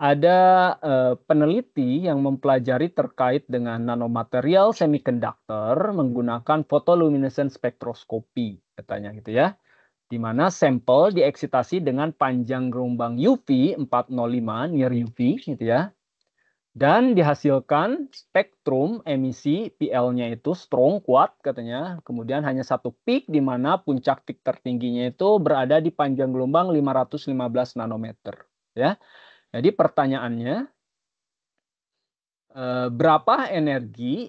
ada peneliti yang mempelajari terkait dengan nanomaterial semiconductor menggunakan photoluminescence spectroscopy katanya gitu ya. Di mana sampel dieksitasi dengan panjang gelombang UV 405 near UV gitu ya. Dan dihasilkan spektrum emisi PL-nya itu strong, kuat katanya. Kemudian hanya satu peak di mana puncak peak tertingginya itu berada di panjang gelombang 515 nanometer. Ya. Jadi pertanyaannya, berapa energi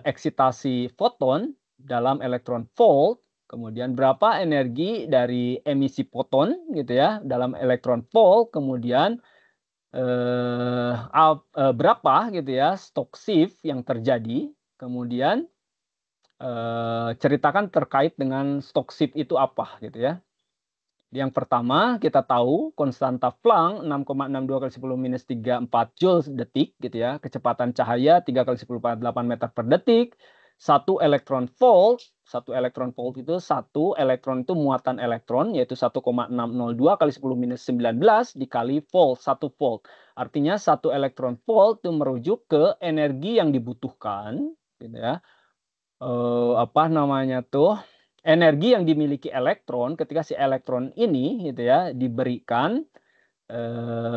eksitasi foton dalam elektron volt, kemudian berapa energi dari emisi foton gitu ya dalam elektron volt, kemudian berapa gitu ya stock shift yang terjadi, kemudian ceritakan terkait dengan stock shift itu apa gitu ya. Yang pertama kita tahu konstanta Planck 6,62 kali 10 minus 34 Joule detik gitu ya, kecepatan cahaya 3 kali 10 × 8 meter per detik, 1 elektron volt. 1 elektron volt itu 1 elektron itu muatan elektron, yaitu 1,602 kali 10⁻19 dikali volt, 1 volt. Artinya 1 elektron volt itu merujuk ke energi yang dibutuhkan, gitu ya. Apa namanya tuh, energi yang dimiliki elektron ketika si elektron ini, gitu ya, diberikan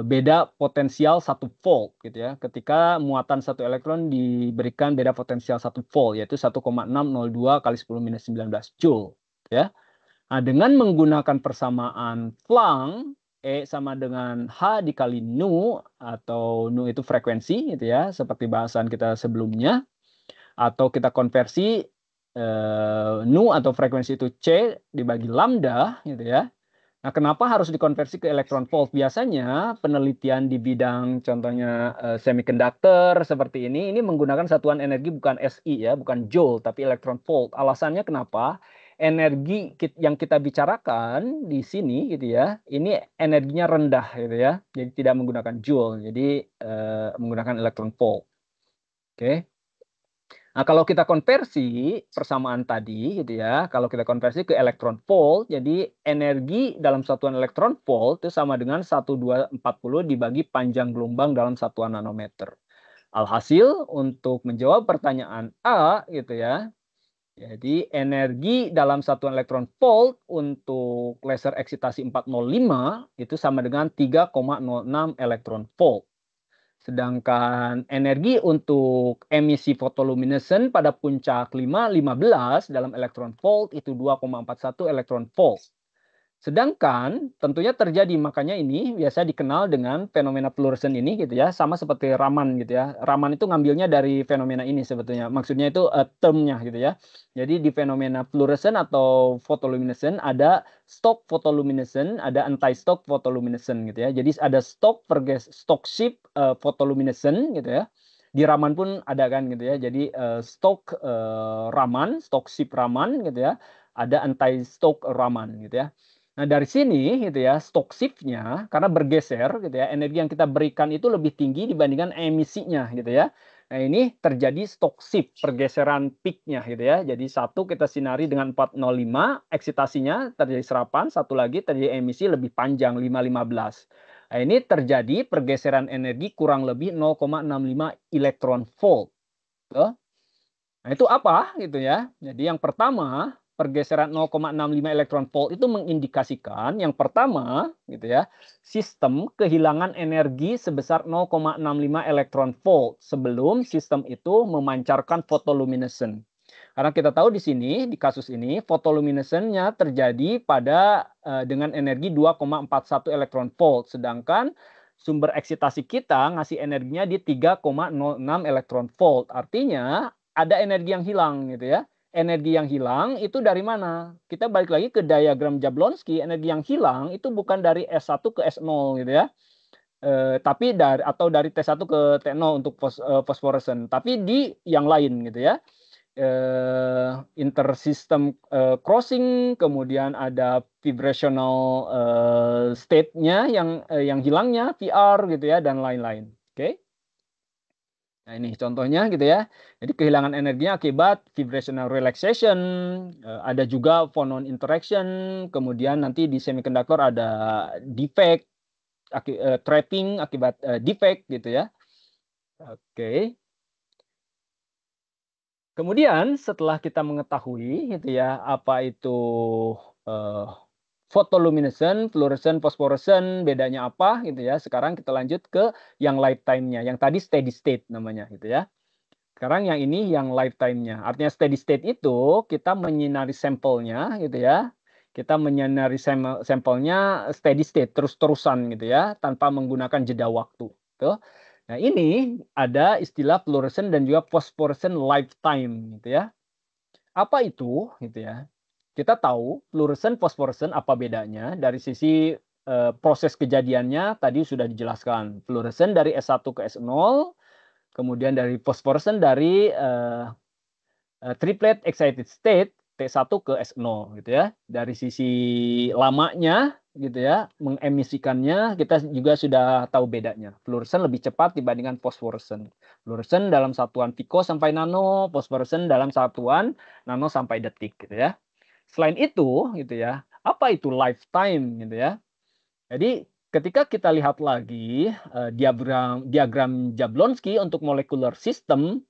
beda potensial 1 volt gitu ya. Ketika muatan 1 elektron diberikan beda potensial 1 volt, yaitu 1,602 kali 10⁻19 joule ya. Nah, dengan menggunakan persamaan Planck, E sama dengan H dikali nu, atau nu itu frekuensi gitu ya, seperti bahasan kita sebelumnya, atau kita konversi nu atau frekuensi itu C dibagi lambda gitu ya. Nah, kenapa harus dikonversi ke elektron volt? Biasanya penelitian di bidang contohnya semiconductor seperti ini menggunakan satuan energi bukan SI ya, bukan joule, tapi elektron volt. Alasannya kenapa? Energi yang kita bicarakan di sini gitu ya, ini energinya rendah gitu ya. Jadi tidak menggunakan joule, jadi menggunakan elektron volt. Oke. Nah, kalau kita konversi persamaan tadi gitu ya, kalau kita konversi ke elektron volt, jadi energi dalam satuan elektron volt itu sama dengan 1240 dibagi panjang gelombang dalam satuan nanometer. Alhasil untuk menjawab pertanyaan A gitu ya, jadi energi dalam satuan elektron volt untuk laser eksitasi 405 itu sama dengan 3,06 elektron volt. Sedangkan energi untuk emisi fotoluminescent pada puncak 5, 15 dalam elektron volt itu 2,41 elektron volt. Sedangkan tentunya terjadi, makanya ini biasa dikenal dengan fenomena fluorescent ini gitu ya, sama seperti Raman gitu ya. Raman itu ngambilnya dari fenomena ini sebetulnya. Maksudnya itu termnya gitu ya. Jadi di fenomena fluorescent atau fotoluminescent ada stock fotoluminescent, ada anti-stock fotoluminescent gitu ya. Jadi ada stock shift fotoluminescent gitu ya. Di Raman pun ada kan gitu ya. Jadi stock Raman, stock shift Raman gitu ya. Ada anti-stock Raman gitu ya. Nah, dari sini gitu ya, stock shift-nya karena bergeser gitu ya, energi yang kita berikan itu lebih tinggi dibandingkan emisinya gitu ya. Nah, ini terjadi stock shift, pergeseran peak-nya gitu ya. Jadi satu kita sinari dengan 405, eksitasinya terjadi serapan, satu lagi terjadi emisi lebih panjang 515. Nah, ini terjadi pergeseran energi kurang lebih 0,65 elektron volt. Tuh. Nah, itu apa gitu ya. Jadi yang pertama, pergeseran 0,65 elektron volt itu mengindikasikan yang pertama gitu ya, sistem kehilangan energi sebesar 0,65 elektron volt sebelum sistem itu memancarkan fotoluminescent. Karena kita tahu di sini di kasus ini fotoluminescent-nya terjadi pada dengan energi 2,41 elektron volt, sedangkan sumber eksitasi kita ngasih energinya di 3,06 elektron volt. Artinya ada energi yang hilang gitu ya. Energi yang hilang itu dari mana? Kita balik lagi ke diagram Jablonski, energi yang hilang itu bukan dari S1 ke S0 gitu ya. Tapi dari T1 ke T0 untuk fosforescent, tapi di yang lain gitu ya. Intersystem crossing, kemudian ada vibrational state-nya yang hilangnya, VR gitu ya, dan lain-lain. Oke. Nah, ini contohnya gitu ya. Jadi kehilangan energinya akibat vibrational relaxation, ada juga phonon interaction, kemudian nanti di semiconductor ada defect, trapping akibat defect gitu ya. Oke. Kemudian setelah kita mengetahui gitu ya, apa itu fotoluminescent, fluorescent, phosphorescent, bedanya apa gitu ya. Sekarang kita lanjut ke yang lifetime-nya. Yang tadi steady state namanya gitu ya. Sekarang yang ini yang lifetime-nya. Artinya steady state itu kita menyinari sampelnya gitu ya. Kita menyinari sampelnya steady state terus-terusan gitu ya, tanpa menggunakan jeda waktu. Gitu. Nah, ini ada istilah fluorescent dan juga phosphorescent lifetime gitu ya. Apa itu gitu ya? Kita tahu fluorescent phosphorescent apa bedanya dari sisi proses kejadiannya tadi sudah dijelaskan. Fluorescent dari S1 ke S0, kemudian dari phosphorescent dari triplet excited state T1 ke S0 gitu ya. Dari sisi lamanya gitu ya, mengemisikannya, kita juga sudah tahu bedanya. Fluoresen lebih cepat dibandingkan fosforesen. Fluoresen dalam satuan piko sampai nano, fosforesen dalam satuan nano sampai detik gitu ya. Selain itu gitu ya, apa itu lifetime gitu ya. Jadi ketika kita lihat lagi diagram diagram Jablonski untuk molecular system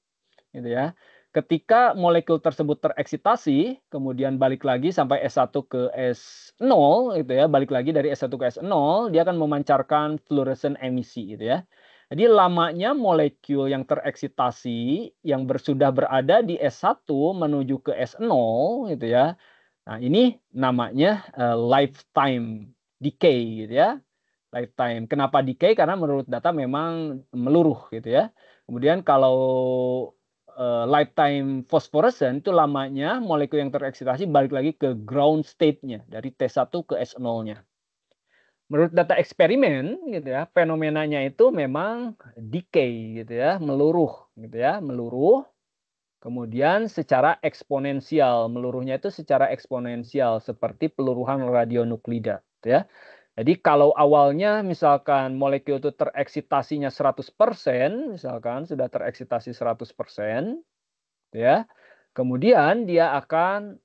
gitu ya. Ketika molekul tersebut tereksitasi, kemudian balik lagi sampai S1 ke S0 gitu ya, balik lagi dari S1 ke S0, dia akan memancarkan fluorescent emisi gitu ya. Jadi lamanya molekul yang tereksitasi yang sudah berada di S1 menuju ke S0 gitu ya. Nah, ini namanya lifetime decay gitu ya. Lifetime. Kenapa decay? Karena menurut data memang meluruh gitu ya. Kemudian kalau lifetime phosphorescence itu lamanya molekul yang tereksitasi balik lagi ke ground state-nya dari T1 ke S0-nya. Menurut data eksperimen gitu ya, fenomenanya itu memang decay gitu ya, meluruh gitu ya, meluruh. Kemudian secara eksponensial, meluruhnya itu secara eksponensial seperti peluruhan radionuklida gitu ya. Jadi kalau awalnya misalkan molekul itu tereksitasinya 100%, misalkan sudah tereksitasi 100%, ya. Kemudian dia akan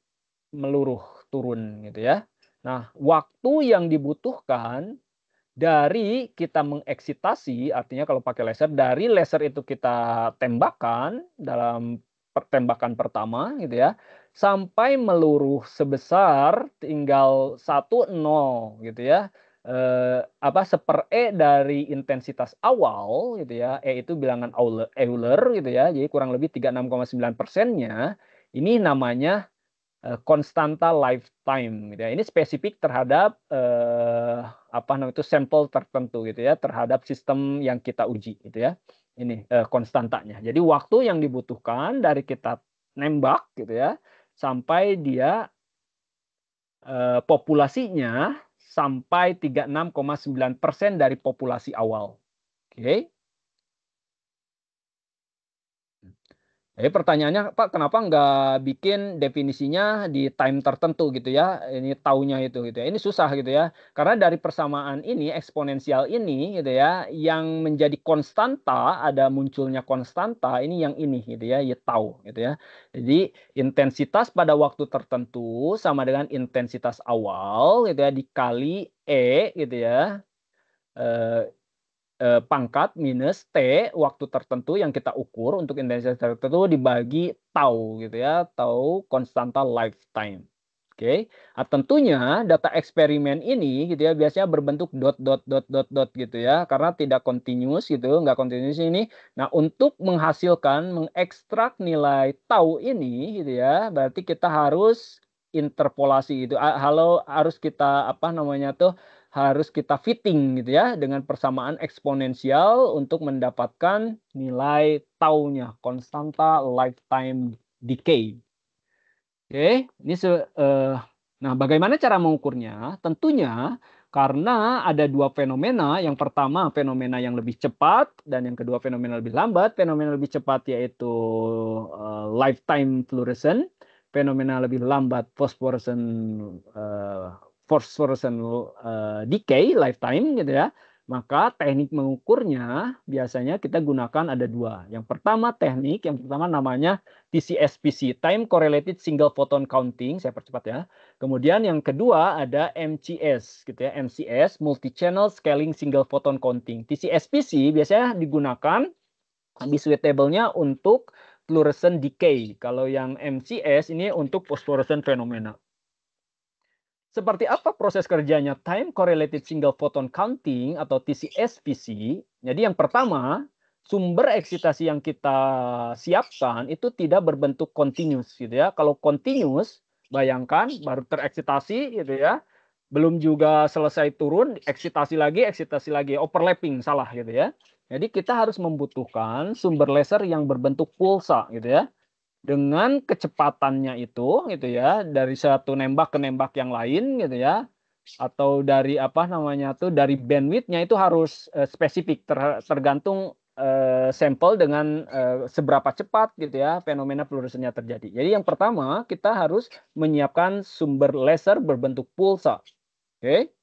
meluruh turun gitu ya. Nah, waktu yang dibutuhkan dari kita mengeksitasi, artinya kalau pakai laser, dari laser itu kita tembakkan dalam tembakan pertama gitu ya, sampai meluruh sebesar tinggal 1,0 gitu ya, E dari intensitas awal gitu ya, E itu bilangan Euler gitu ya, jadi kurang lebih 36,9%-nya, ini namanya konstanta lifetime gitu ya. Ini spesifik terhadap apa namanya itu sampel tertentu gitu ya, terhadap sistem yang kita uji gitu ya. Ini konstantanya. Jadi waktu yang dibutuhkan dari kita nembak gitu ya sampai dia populasinya sampai 36,9% dari populasi awal. Oke. Jadi pertanyaannya, Pak, kenapa nggak bikin definisinya di time tertentu gitu ya? Ini taunya itu gitu ya. Ini susah gitu ya. Karena dari persamaan ini, eksponensial ini gitu ya, yang menjadi konstanta, ada munculnya konstanta, ini yang ini gitu ya tau gitu ya. Jadi intensitas pada waktu tertentu sama dengan intensitas awal gitu ya dikali E gitu ya. Eh, pangkat minus T waktu tertentu yang kita ukur untuk intensitas tertentu dibagi tau gitu ya, tau konstanta lifetime. Oke. Nah, tentunya data eksperimen ini gitu ya biasanya berbentuk dot dot dot dot dot gitu ya karena tidak continuous gitu, nggak continuous ini. Nah, untuk menghasilkan mengekstrak nilai tau ini gitu ya, berarti kita harus interpolasi gitu. Harus kita apa namanya tuh harus kita fitting gitu ya dengan persamaan eksponensial untuk mendapatkan nilai taunya, konstanta lifetime decay. Oke, ini nah bagaimana cara mengukurnya? Tentunya karena ada dua fenomena, yang pertama fenomena yang lebih cepat dan yang kedua fenomena lebih lambat. Fenomena lebih cepat yaitu lifetime fluorescence, fenomena lebih lambat phosphorescent decay lifetime gitu ya. Maka teknik mengukurnya biasanya kita gunakan ada dua. Yang pertama namanya TCSPC, Time Correlated Single Photon Counting, saya percepat ya. Kemudian yang kedua ada MCS gitu ya, MCS Multi Channel Scaling Single Photon Counting. TCSPC biasanya digunakan di suitable-nya untuk fluorescent decay. Kalau yang MCS ini untuk phosphorescent phenomena. Seperti apa proses kerjanya Time Correlated Single Photon Counting atau TCSPC? Jadi yang pertama, sumber eksitasi yang kita siapkan itu tidak berbentuk continuous gitu ya. Kalau continuous, bayangkan baru tereksitasi gitu ya, belum juga selesai turun, eksitasi lagi, overlapping, salah gitu ya. Jadi kita harus membutuhkan sumber laser yang berbentuk pulsa gitu ya. Dengan kecepatannya itu gitu ya, dari satu nembak ke nembak yang lain gitu ya, atau dari apa namanya tuh, dari bandwidth-nya itu harus spesifik tergantung sampel dengan seberapa cepat gitu ya fenomena fluoresennya terjadi. Jadi yang pertama kita harus menyiapkan sumber laser berbentuk pulsa. Oke.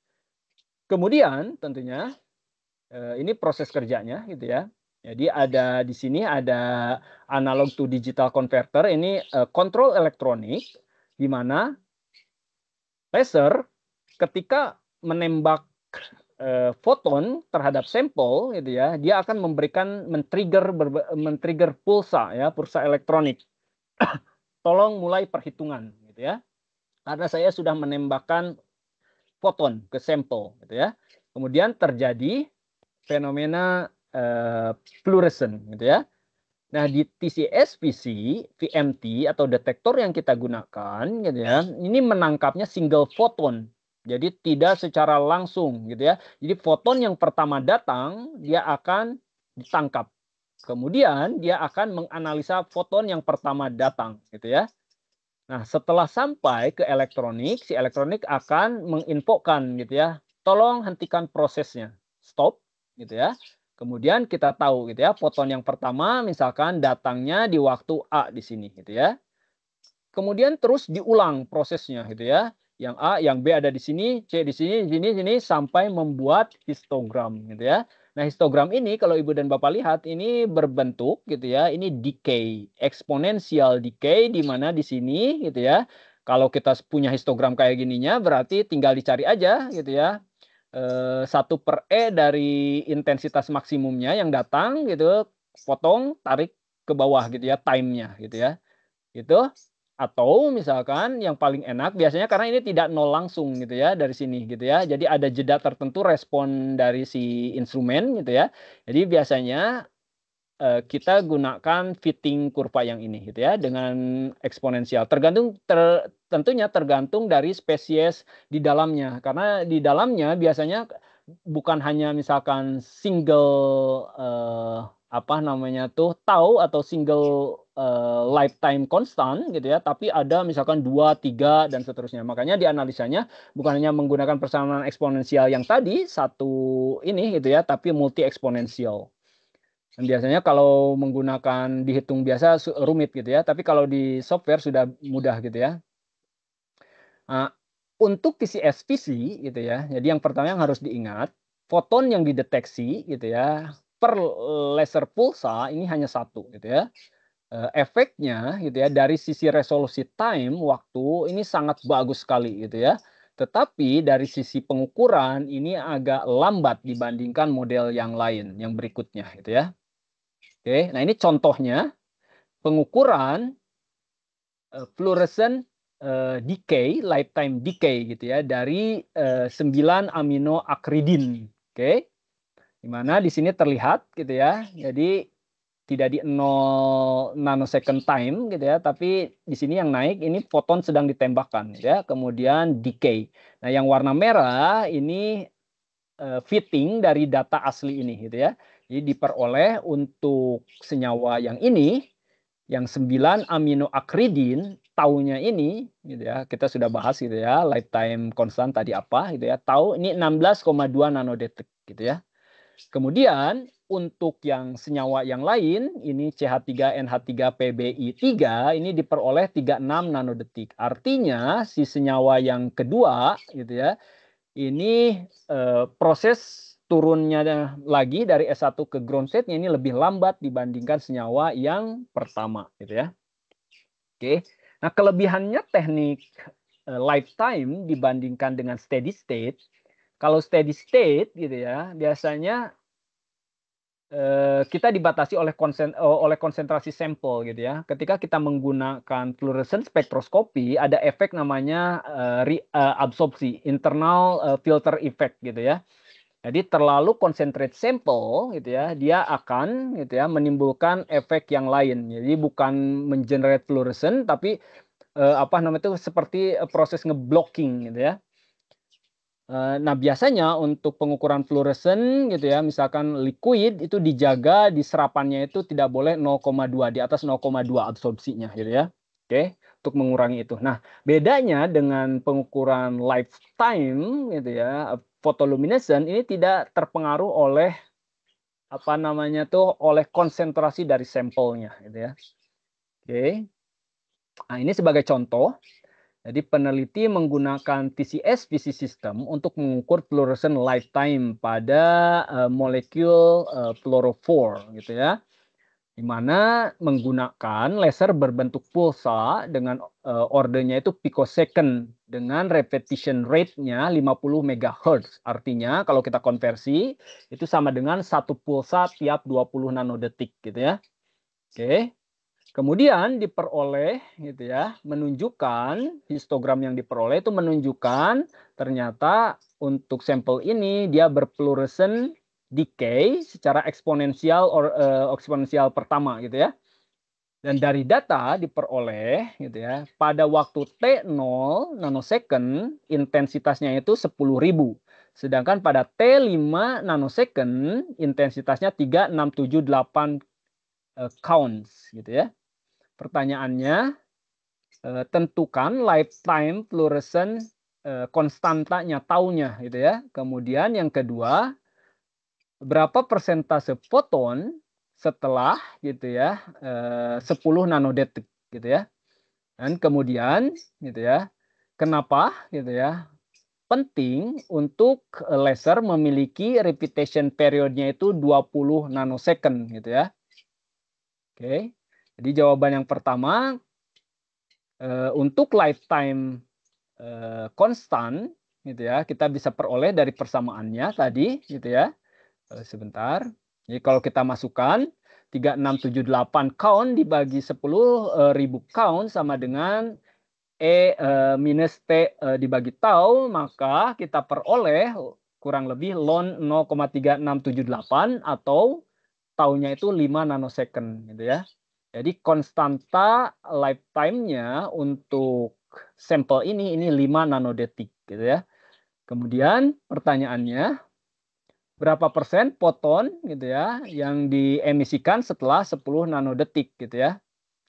Kemudian tentunya ini proses kerjanya gitu ya. Jadi ada di sini ada analog to digital converter, ini kontrol elektronik di mana laser ketika menembak foton terhadap sampel gitu ya, dia akan men-trigger pulsa ya, pulsa elektronik. Tolong mulai perhitungan gitu ya. Karena saya sudah menembakkan foton ke sampel gitu ya. Kemudian terjadi fenomena fluorescent gitu ya. Nah, di TCS-PC, VMT atau detektor yang kita gunakan gitu ya, ini menangkapnya single photon. Jadi tidak secara langsung gitu ya. Jadi foton yang pertama datang dia akan ditangkap. Kemudian dia akan menganalisa foton yang pertama datang gitu ya. Nah, setelah sampai ke elektronik, si elektronik akan menginfokan gitu ya, tolong hentikan prosesnya, stop gitu ya. Kemudian kita tahu gitu ya, foton yang pertama misalkan datangnya di waktu A di sini gitu ya. Kemudian terus diulang prosesnya gitu ya. Yang A, yang B ada di sini, C di sini, sini sampai membuat histogram gitu ya. Nah, histogram ini kalau Ibu dan Bapak lihat ini berbentuk gitu ya, ini decay, exponential decay di mana di sini gitu ya. Kalau kita punya histogram kayak gininya berarti tinggal dicari aja gitu ya. 1/E dari intensitas maksimumnya yang datang gitu, potong, tarik ke bawah gitu ya, time-nya gitu ya. Gitu. Atau misalkan yang paling enak biasanya karena ini tidak nol langsung gitu ya dari sini gitu ya. Jadi ada jeda tertentu respon dari si instrumen gitu ya. Jadi biasanya kita gunakan fitting kurva yang ini gitu ya dengan eksponensial. Tentunya tergantung dari spesies di dalamnya. Karena di dalamnya biasanya bukan hanya misalkan single apa namanya tuh tau atau single lifetime constant gitu ya, tapi ada misalkan 2, 3 dan seterusnya. Makanya dianalisanya bukan hanya menggunakan persamaan eksponensial yang tadi satu ini gitu ya, tapi multi eksponensial. Dan biasanya kalau menggunakan dihitung biasa rumit gitu ya, tapi kalau di software sudah mudah gitu ya. Nah, untuk TCS-PC gitu ya, jadi yang pertama yang harus diingat, foton yang dideteksi gitu ya, per laser pulsa ini hanya satu gitu ya. Efeknya gitu ya, dari sisi resolusi time, waktu, ini sangat bagus sekali gitu ya. Tetapi dari sisi pengukuran ini agak lambat dibandingkan model yang lain, yang berikutnya gitu ya. Oke, nah ini contohnya pengukuran fluorescent decay, lifetime decay gitu ya dari 9 aminoakridin. Oke. Di mana di sini terlihat gitu ya. Jadi tidak di 0 nanosecond time gitu ya, tapi di sini yang naik ini foton sedang ditembakkan gitu ya, kemudian decay. Nah, yang warna merah ini fitting dari data asli ini gitu ya. Jadi diperoleh untuk senyawa yang ini, yang 9 aminoakridin, taunya ini gitu ya. Kita sudah bahas gitu ya, lifetime constant tadi apa gitu ya. Tau ini 16,2 nanodetik gitu ya. Kemudian untuk yang senyawa yang lain, ini CH3NH3PBI3 ini diperoleh 36 nanodetik. Artinya si senyawa yang kedua gitu ya, ini proses turunnya lagi dari S1 ke ground state-nya ini lebih lambat dibandingkan senyawa yang pertama gitu ya. Oke. Nah, kelebihannya teknik lifetime dibandingkan dengan steady state. Kalau steady state gitu ya, biasanya kita dibatasi oleh konsentrasi sampel gitu ya. Ketika kita menggunakan fluorescent spektroskopi, ada efek namanya absorpsi, internal filter effect gitu ya. Jadi terlalu concentrate sampel gitu ya, dia akan gitu ya menimbulkan efek yang lain. Jadi bukan mengenerate fluorescent tapi apa namanya itu seperti proses ngeblocking gitu ya. Nah, biasanya untuk pengukuran fluoresen gitu ya, misalkan liquid itu dijaga di serapannya itu tidak boleh 0,2, di atas 0,2 absorpsinya gitu ya. Oke, untuk mengurangi itu. Nah, bedanya dengan pengukuran lifetime gitu ya, photoluminescent ini tidak terpengaruh oleh apa namanya tuh, oleh konsentrasi dari sampelnya gitu ya. Oke. Nah, ini sebagai contoh. Jadi peneliti menggunakan TCS-PC system untuk mengukur fluorescent lifetime pada molekul fluorophore gitu ya. Di mana menggunakan laser berbentuk pulsa dengan ordernya itu picosecond dengan repetition rate-nya 50 MHz. Artinya kalau kita konversi itu sama dengan satu pulsa tiap 20 nanodetik gitu ya. Oke. Kemudian diperoleh gitu ya, menunjukkan histogram yang diperoleh itu menunjukkan ternyata untuk sampel ini dia berfluorescent decay secara eksponensial eksponensial pertama gitu ya. Dan dari data diperoleh gitu ya, pada waktu T0 nanosecond intensitasnya itu 10.000. Sedangkan pada T5 nanosecond intensitasnya 3678 counts gitu ya. Pertanyaannya, tentukan lifetime fluorescent konstantanya taunya gitu ya. Kemudian yang kedua, berapa persentase foton setelah gitu ya 10 nanodetik gitu ya. Dan kemudian gitu ya, kenapa gitu ya penting untuk laser memiliki repetition periodnya itu 20 nanosecond gitu ya. Oke. Jadi jawaban yang pertama untuk lifetime konstan gitu ya, kita bisa peroleh dari persamaannya tadi gitu ya. Sebentar. Jadi kalau kita masukkan 3678 count dibagi 10.000 count sama dengan minus T dibagi tau, maka kita peroleh kurang lebih ln 0,3678 atau taunya itu 5 nanosecond gitu ya. Jadi konstanta lifetime-nya untuk sampel ini 5 nanodetik gitu ya. Kemudian pertanyaannya, berapa persen foton gitu ya yang diemisikan setelah 10 nanodetik gitu ya.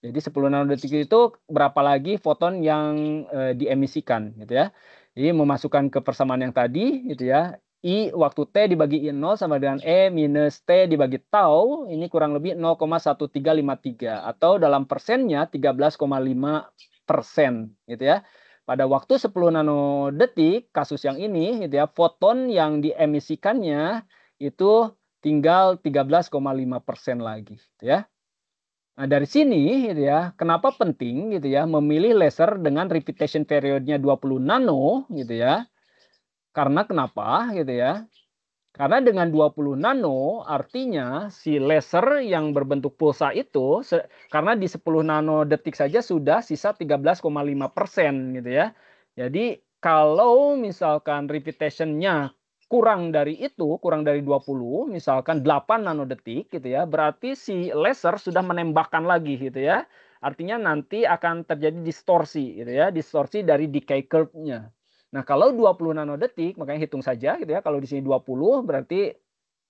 Jadi 10 nanodetik itu berapa lagi foton yang diemisikan gitu ya. Jadi memasukkan ke persamaan yang tadi gitu ya. I waktu T dibagi I0 sama dengan E minus T dibagi tau, ini kurang lebih 0,1353 atau dalam persennya 13,5% gitu ya. Pada waktu 10 nanodetik kasus yang ini gitu ya, foton yang diemisikannya itu tinggal 13,5% lagi gitu ya. Nah, dari sini gitu ya, kenapa penting gitu ya memilih laser dengan repetition periodnya 20 nano gitu ya. Karena kenapa gitu ya? Karena dengan 20 nano artinya si laser yang berbentuk pulsa itu karena di 10 nanodetik saja sudah sisa 13,5% gitu ya. Jadi kalau misalkan repetition-nya kurang dari itu, kurang dari 20, misalkan 8 nanodetik gitu ya, berarti si laser sudah menembakkan lagi gitu ya. Artinya nanti akan terjadi distorsi gitu ya, distorsi dari decay curve-nya. Nah, kalau 20 nanodetik, makanya hitung saja gitu ya. Kalau di sini 20 berarti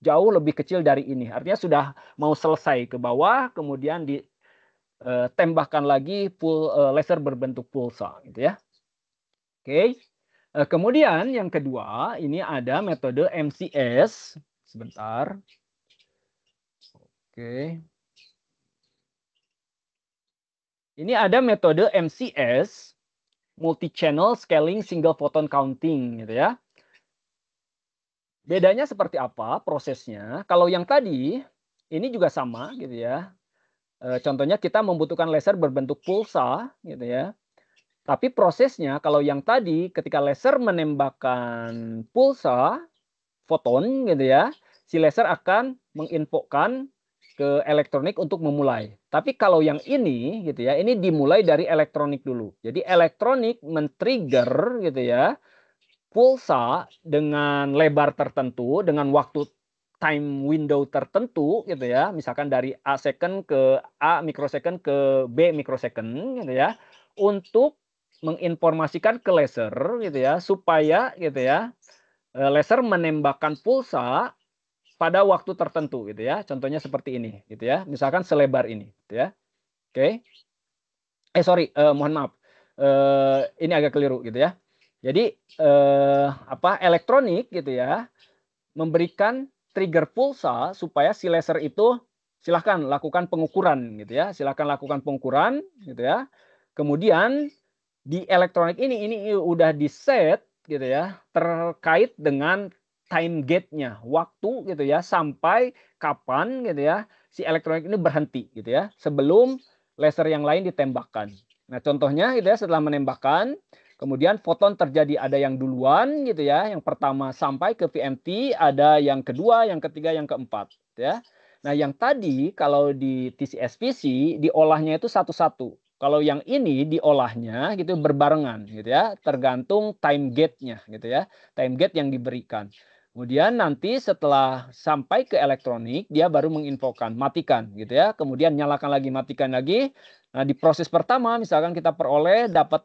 jauh lebih kecil dari ini. Artinya sudah mau selesai ke bawah, kemudian ditembakkan lagi laser berbentuk pulsa gitu ya. Oke. Kemudian yang kedua, ini ada metode MCS. Sebentar. Oke. Ini ada metode MCS, multi-channel scaling single photon counting gitu ya. Bedanya seperti apa prosesnya? Kalau yang tadi, ini juga sama gitu ya. Contohnya kita membutuhkan laser berbentuk pulsa gitu ya. Tapi prosesnya kalau yang tadi ketika laser menembakkan pulsa, foton gitu ya, si laser akan menginfokan ke elektronik untuk memulai. Tapi kalau yang ini gitu ya, ini dimulai dari elektronik dulu. Jadi elektronik men-trigger gitu ya, pulsa dengan lebar tertentu, dengan waktu time window tertentu gitu ya, misalkan dari A second ke A mikrosecond ke B mikrosecond gitu ya, untuk menginformasikan ke laser gitu ya, supaya gitu ya, laser menembakkan pulsa pada waktu tertentu gitu ya. Contohnya seperti ini gitu ya, misalkan selebar ini gitu ya. Oke. Sorry, mohon maaf, ini agak keliru gitu ya. Jadi, elektronik gitu ya, memberikan trigger pulsa supaya si laser itu silahkan lakukan pengukuran gitu ya, silahkan lakukan pengukuran gitu ya. Kemudian di elektronik ini udah di-set gitu ya, terkait dengan time gate-nya, waktu gitu ya, sampai kapan gitu ya, si elektronik ini berhenti gitu ya, sebelum laser yang lain ditembakkan. Nah, contohnya gitu ya, setelah menembakkan, kemudian foton terjadi ada yang duluan gitu ya, yang pertama sampai ke VMT, ada yang kedua, yang ketiga, yang keempat gitu ya. Nah, yang tadi kalau di TC-SPC diolahnya itu satu-satu. Kalau yang ini diolahnya gitu berbarengan gitu ya, tergantung time gate-nya gitu ya, time gate yang diberikan. Kemudian nanti setelah sampai ke elektronik, dia baru menginfokan, matikan gitu ya, kemudian nyalakan lagi, matikan lagi. Nah, di proses pertama misalkan kita peroleh dapat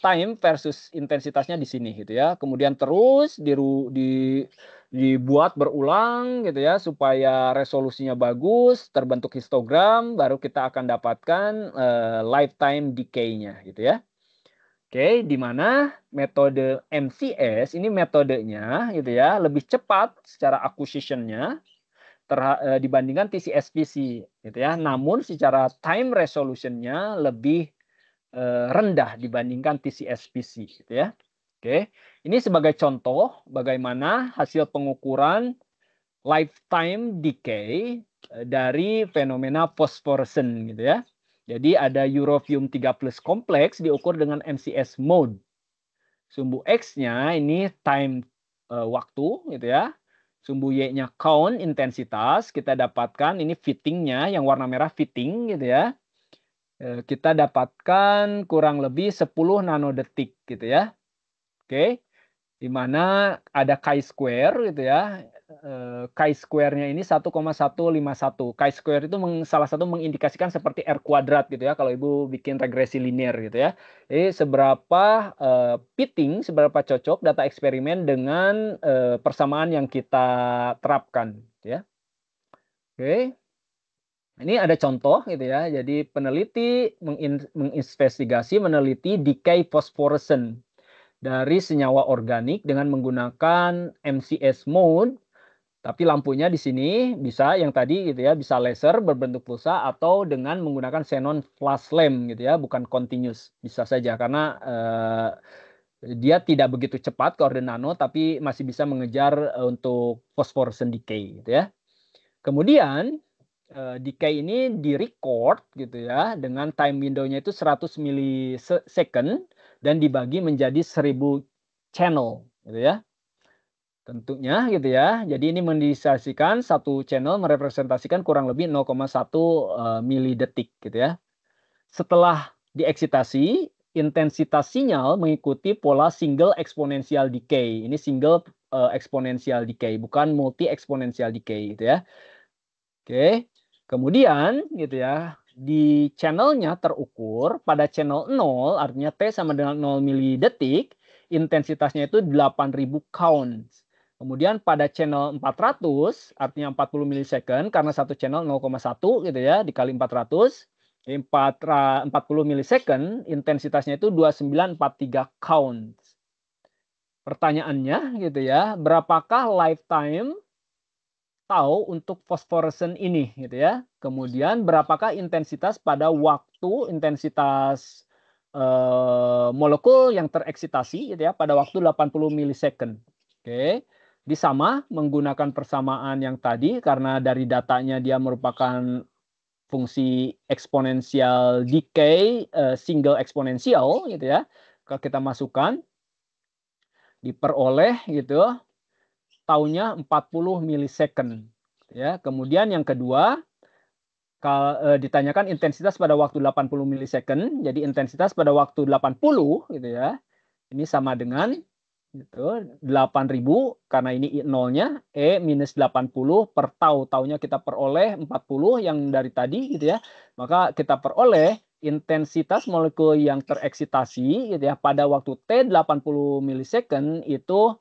time versus intensitasnya di sini gitu ya. Kemudian terus dibuat berulang gitu ya supaya resolusinya bagus, terbentuk histogram, baru kita akan dapatkan lifetime decay-nya gitu ya. Oke, di mana metode MCS ini metodenya gitu ya lebih cepat secara acquisition-nya dibandingkan TC-SPC gitu ya. Namun secara time resolution-nya lebih rendah dibandingkan TC-SPC gitu ya. Oke, ini sebagai contoh bagaimana hasil pengukuran lifetime decay dari fenomena phosphorescence gitu ya. Jadi ada europium 3 plus kompleks diukur dengan MCS mode. Sumbu X-nya ini time waktu gitu ya. Sumbu Y-nya count intensitas, kita dapatkan ini fitting-nya yang warna merah fitting gitu ya. Kita dapatkan kurang lebih 10 nanodetik gitu ya. Oke, di mana ada chi-square gitu ya. Chi-square-nya ini 1,151. Chi-square itu salah satu mengindikasikan seperti R kuadrat gitu ya kalau Ibu bikin regresi linear gitu ya. Jadi seberapa fitting, seberapa cocok data eksperimen dengan persamaan yang kita terapkan gitu ya. Oke. Ini ada contoh gitu ya. Jadi peneliti meneliti decay phosphorescence dari senyawa organik dengan menggunakan MCS mode, tapi lampunya di sini bisa yang tadi gitu ya, bisa laser berbentuk pulsa atau dengan menggunakan xenon flash lamp gitu ya, bukan continuous. Bisa saja karena dia tidak begitu cepat keorden nano tapi masih bisa mengejar untuk phosphorescence decay gitu ya. Kemudian decay ini di-record gitu ya dengan time window-nya itu 100 milisecond dan dibagi menjadi 1000 channel gitu ya. Tentunya gitu ya. Jadi ini mendisasikan satu channel merepresentasikan kurang lebih 0,1 milidetik gitu ya. Setelah dieksitasi, intensitas sinyal mengikuti pola single exponential decay. Ini single exponential decay, bukan multi exponential decay gitu ya. Oke, kemudian gitu ya, di channelnya terukur pada channel 0, artinya T sama dengan 0 milidetik, intensitasnya itu 8000 count. Kemudian pada channel 400, artinya 40 milisecond, karena satu channel 0,1 gitu ya, dikali 400, 40 milisecond, intensitasnya itu 2943 count. Pertanyaannya gitu ya, berapakah lifetime tahu untuk fosforesen ini gitu ya. Kemudian berapakah intensitas pada waktu intensitas molekul yang tereksitasi gitu ya pada waktu 80 milisecond. Oke. Di sama menggunakan persamaan yang tadi karena dari datanya dia merupakan fungsi eksponensial decay single eksponensial gitu ya. Kalau kita masukkan diperoleh gitu tahunnya 40 milisecond ya. Kemudian yang kedua ditanyakan intensitas pada waktu 80 milisecond. Jadi intensitas pada waktu 80 gitu ya. Ini sama dengan gitu 8000 karena ini nolnya E minus 80 per tau. Taunya kita peroleh 40 yang dari tadi gitu ya. Maka kita peroleh intensitas molekul yang tereksitasi gitu ya pada waktu T 80 milisecond itu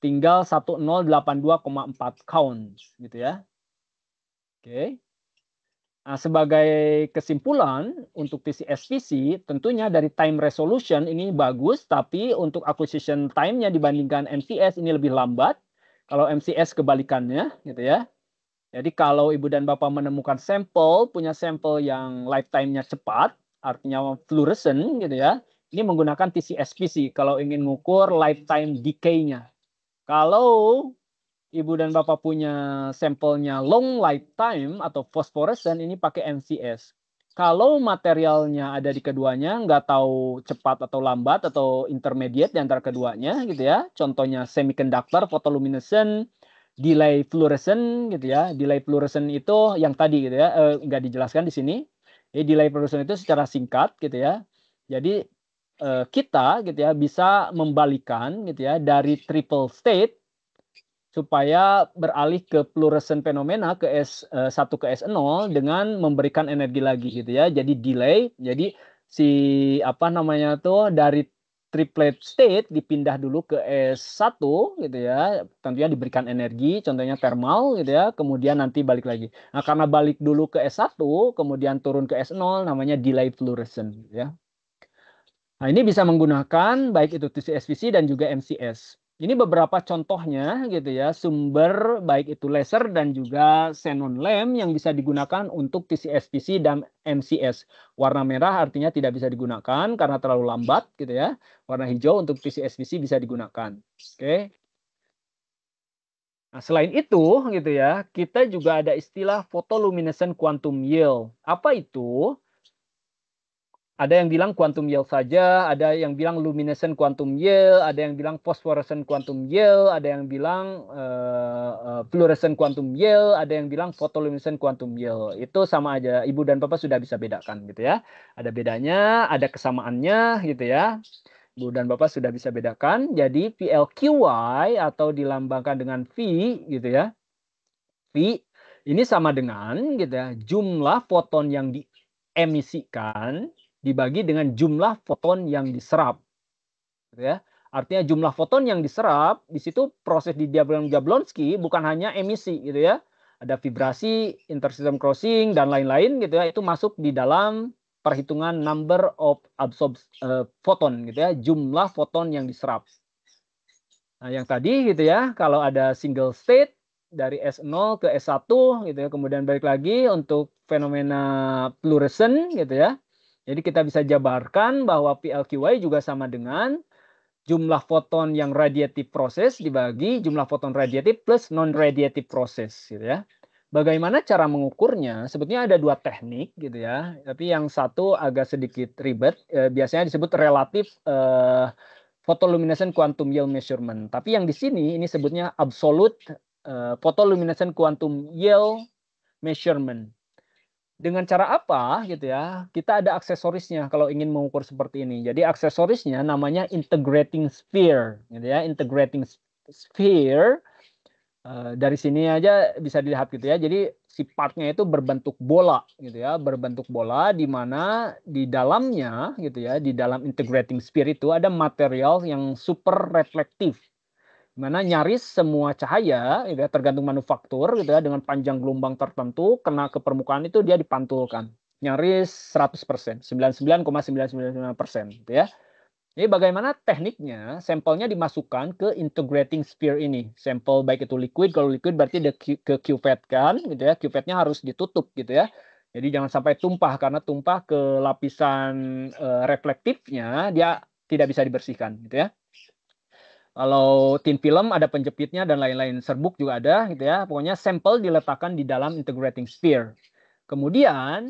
tinggal 1082,4 count gitu ya. Oke. Nah, sebagai kesimpulan untuk TC-SPC tentunya dari time resolution ini bagus, tapi untuk acquisition time-nya dibandingkan MCS ini lebih lambat. Kalau MCS kebalikannya gitu ya. Jadi kalau Ibu dan Bapak menemukan sampel, punya sampel yang lifetime-nya cepat, artinya fluorescent gitu ya. Ini menggunakan TC-SPC kalau ingin mengukur lifetime decay-nya. Kalau Ibu dan Bapak punya sampelnya long lifetime atau phosphorescent, ini pakai MCS. Kalau materialnya ada di keduanya, nggak tahu cepat atau lambat atau intermediate di antara keduanya gitu ya. Contohnya semiconductor, photoluminescent, delay fluorescent gitu ya. Delay fluorescent itu yang tadi gitu ya, nggak dijelaskan di sini. Jadi delay fluorescent itu secara singkat gitu ya. Jadi kita gitu ya bisa membalikan gitu ya dari triple state supaya beralih ke fluorescent fenomena ke S1 ke S0 dengan memberikan energi lagi gitu ya. Jadi delay. Jadi si apa namanya tuh dari triplet state dipindah dulu ke S1 gitu ya. Tentunya diberikan energi, contohnya thermal gitu ya. Kemudian nanti balik lagi. Nah, karena balik dulu ke S1 kemudian turun ke S0 namanya delay fluorescent ya. Nah, ini bisa menggunakan baik itu TC-SPC dan juga MCS. Ini beberapa contohnya gitu ya, sumber baik itu laser dan juga xenon lamp yang bisa digunakan untuk TC-SPC dan MCS. Warna merah artinya tidak bisa digunakan karena terlalu lambat gitu ya. Warna hijau untuk TC-SPC bisa digunakan. Oke. Nah, selain itu gitu ya, kita juga ada istilah photoluminescent quantum yield. Apa itu? Ada yang bilang quantum yield saja, ada yang bilang luminescent quantum yield, ada yang bilang phosphorescent quantum yield, ada yang bilang fluorescent quantum yield, ada yang bilang photoluminescent quantum yield. Itu sama aja, Ibu dan Bapak sudah bisa bedakan gitu ya. Ada bedanya, ada kesamaannya gitu ya. Ibu dan Bapak sudah bisa bedakan. Jadi PLQY atau dilambangkan dengan V gitu ya. V ini sama dengan gitu ya, jumlah foton yang diemisikan dibagi dengan jumlah foton yang diserap. Gitu ya. Artinya jumlah foton yang diserap, di situ proses di diagram Jablonski bukan hanya emisi gitu ya. Ada vibrasi, intersystem crossing dan lain-lain gitu ya, itu masuk di dalam perhitungan number of absorbed photon gitu ya, jumlah foton yang diserap. Nah, yang tadi gitu ya, kalau ada single state dari S0 ke S1 gitu ya, kemudian balik lagi untuk fenomena fluorescent gitu ya. Jadi kita bisa jabarkan bahwa PLQY juga sama dengan jumlah foton yang radiatif proses dibagi jumlah foton radiatif plus non-radiatif proses gitu ya. Bagaimana cara mengukurnya? Sebetulnya ada dua teknik gitu ya. Tapi yang satu agak sedikit ribet, biasanya disebut relatif photoluminescent quantum yield measurement. Tapi yang di sini ini sebutnya absolute photoluminescent quantum yield measurement. Dengan cara apa gitu ya? Kita ada aksesorisnya kalau ingin mengukur seperti ini. Jadi aksesorisnya namanya integrating sphere gitu ya. Integrating sphere dari sini aja bisa dilihat gitu ya. Jadi si partnya itu berbentuk bola gitu ya, berbentuk bola di mana di dalamnya gitu ya, di dalam integrating sphere itu ada material yang super reflektif. Mana nyaris semua cahaya gitu ya, tergantung manufaktur gitu ya, dengan panjang gelombang tertentu kena ke permukaan itu dia dipantulkan. Nyaris 100%, 99,999% gitu ya. Jadi bagaimana tekniknya? Sampelnya dimasukkan ke integrating sphere ini. Sampel baik itu liquid, kalau liquid berarti ke cuvette kan, gitu ya. Cuvette-nya harus ditutup gitu ya. Jadi jangan sampai tumpah karena tumpah ke lapisan reflektifnya dia tidak bisa dibersihkan gitu ya. Kalau tin film ada penjepitnya dan lain-lain, serbuk juga ada gitu ya. Pokoknya sampel diletakkan di dalam integrating sphere. Kemudian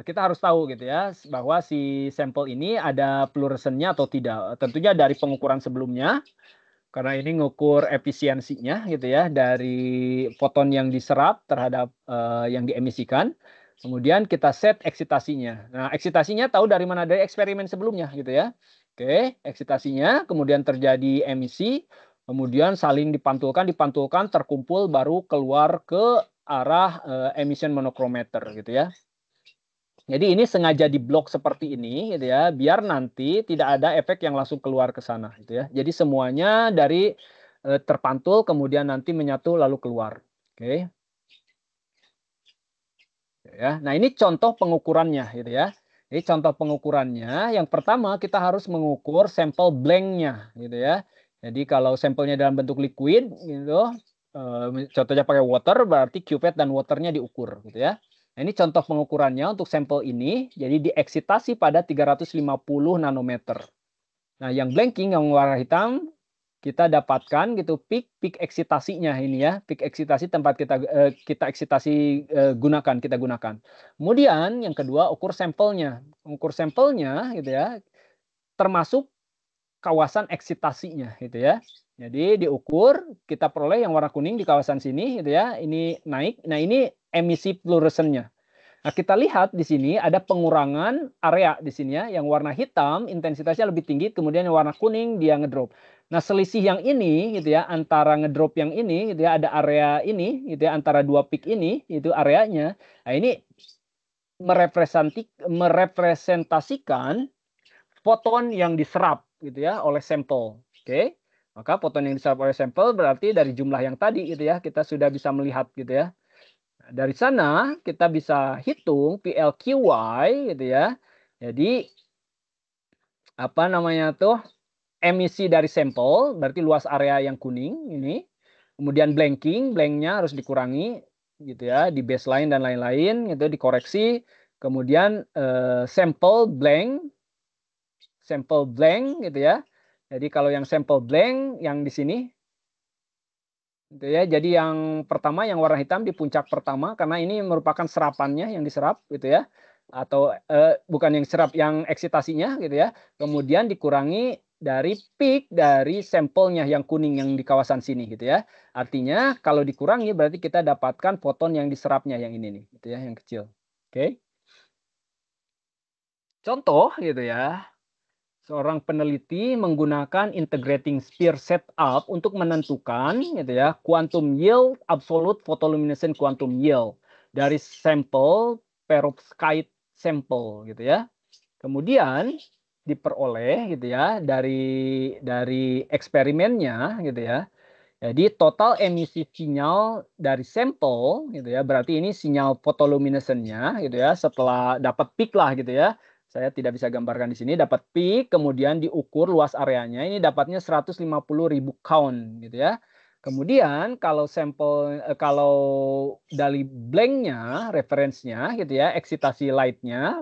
kita harus tahu gitu ya bahwa si sampel ini ada fluorescennya atau tidak. Tentunya dari pengukuran sebelumnya karena ini ngukur efisiensinya gitu ya dari foton yang diserap terhadap yang diemisikan. Kemudian kita set eksitasinya. Nah, eksitasinya tahu dari mana? Dari eksperimen sebelumnya gitu ya. Oke, eksitasinya kemudian terjadi emisi, kemudian saling dipantulkan, terkumpul baru keluar ke arah emission monochromator gitu ya. Jadi ini sengaja diblok seperti ini gitu ya, biar nanti tidak ada efek yang langsung keluar ke sana gitu ya. Jadi semuanya dari terpantul kemudian nanti menyatu lalu keluar. Oke. Ya. Nah, ini contoh pengukurannya gitu ya. Jadi contoh pengukurannya yang pertama kita harus mengukur sampel blanknya gitu ya. Jadi kalau sampelnya dalam bentuk liquid gitu, contohnya pakai water berarti cuvette dan waternya diukur gitu ya. Nah, ini contoh pengukurannya untuk sampel ini. Jadi dieksitasi pada 350 nanometer. Nah, yang blanking yang warna hitam kita dapatkan gitu peak eksitasinya ini ya, peak eksitasi tempat kita eksitasi kita gunakan. Kemudian yang kedua ukur sampelnya gitu ya, termasuk kawasan eksitasinya gitu ya. Jadi diukur, kita peroleh yang warna kuning di kawasan sini gitu ya, ini naik. Nah, ini emisi fluoresennya. Nah, kita lihat di sini ada pengurangan area di sini ya. Yang warna hitam intensitasnya lebih tinggi, kemudian yang warna kuning dia ngedrop. Nah, selisih yang ini gitu ya antara ngedrop yang ini gitu ya, ada area ini gitu ya antara dua peak ini itu areanya. Nah, ini merepresentasikan foton yang diserap gitu ya oleh sampel. Oke. Maka foton yang diserap oleh sampel berarti dari jumlah yang tadi gitu ya, kita sudah bisa melihat gitu ya. Dari sana kita bisa hitung PLQY gitu ya. Jadi apa namanya tuh emisi dari sampel berarti luas area yang kuning ini. Kemudian blanknya harus dikurangi gitu ya di baseline dan lain-lain itu dikoreksi. Kemudian sampel blank gitu ya. Jadi kalau yang sampel blank yang di sini gitu ya. Jadi yang pertama yang warna hitam di puncak pertama karena ini merupakan serapannya yang diserap gitu ya. Atau bukan yang serap, yang eksitasinya gitu ya. Kemudian dikurangi dari peak dari sampelnya yang kuning yang di kawasan sini gitu ya. Artinya kalau dikurangi berarti kita dapatkan foton yang diserapnya yang ini nih gitu ya, yang kecil. Oke. Contoh gitu ya. Seorang peneliti menggunakan integrating sphere setup untuk menentukan gitu ya quantum yield, absolute photoluminescent quantum yield dari sampel perovskite sampel gitu ya. Kemudian diperoleh gitu ya dari eksperimennya gitu ya. Jadi total emisi sinyal dari sampel gitu ya, berarti ini sinyal photoluminescentnya gitu ya, setelah dapat peak lah gitu ya. Saya tidak bisa gambarkan di sini, dapat peak, kemudian diukur luas areanya, ini dapatnya 150.000 count gitu ya. Kemudian kalau sampel kalau dari blanknya, referensinya gitu ya, eksitasi lightnya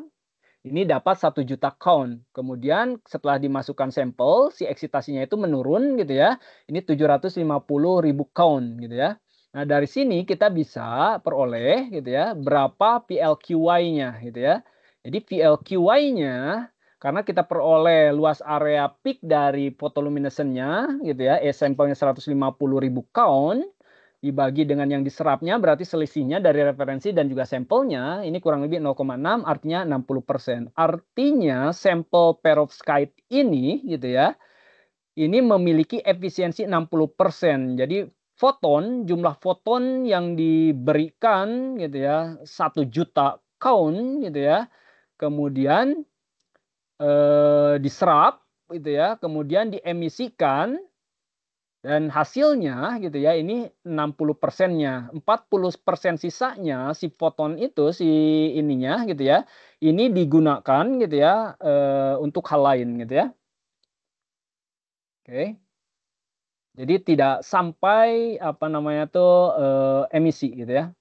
ini dapat 1 juta count. Kemudian setelah dimasukkan sampel, si eksitasinya itu menurun gitu ya. Ini 750.000 count gitu ya. Nah, dari sini kita bisa peroleh gitu ya, berapa PLQY-nya gitu ya. Jadi PLQY-nya karena kita peroleh luas area peak dari photoluminescence-nya gitu ya, sampelnya 150.000 count dibagi dengan yang diserapnya berarti selisihnya dari referensi dan juga sampelnya ini kurang lebih 0,6 artinya 60%. Artinya sampel perovskite ini gitu ya, ini memiliki efisiensi 60%. Jadi jumlah foton yang diberikan gitu ya 1 juta count gitu ya. Kemudian diserap gitu ya, kemudian diemisikan dan hasilnya gitu ya ini 60%-nya. 40% sisanya si foton itu si ininya gitu ya. Ini digunakan gitu ya untuk hal lain gitu ya. Oke. Jadi tidak sampai apa namanya tuh emisi gitu ya.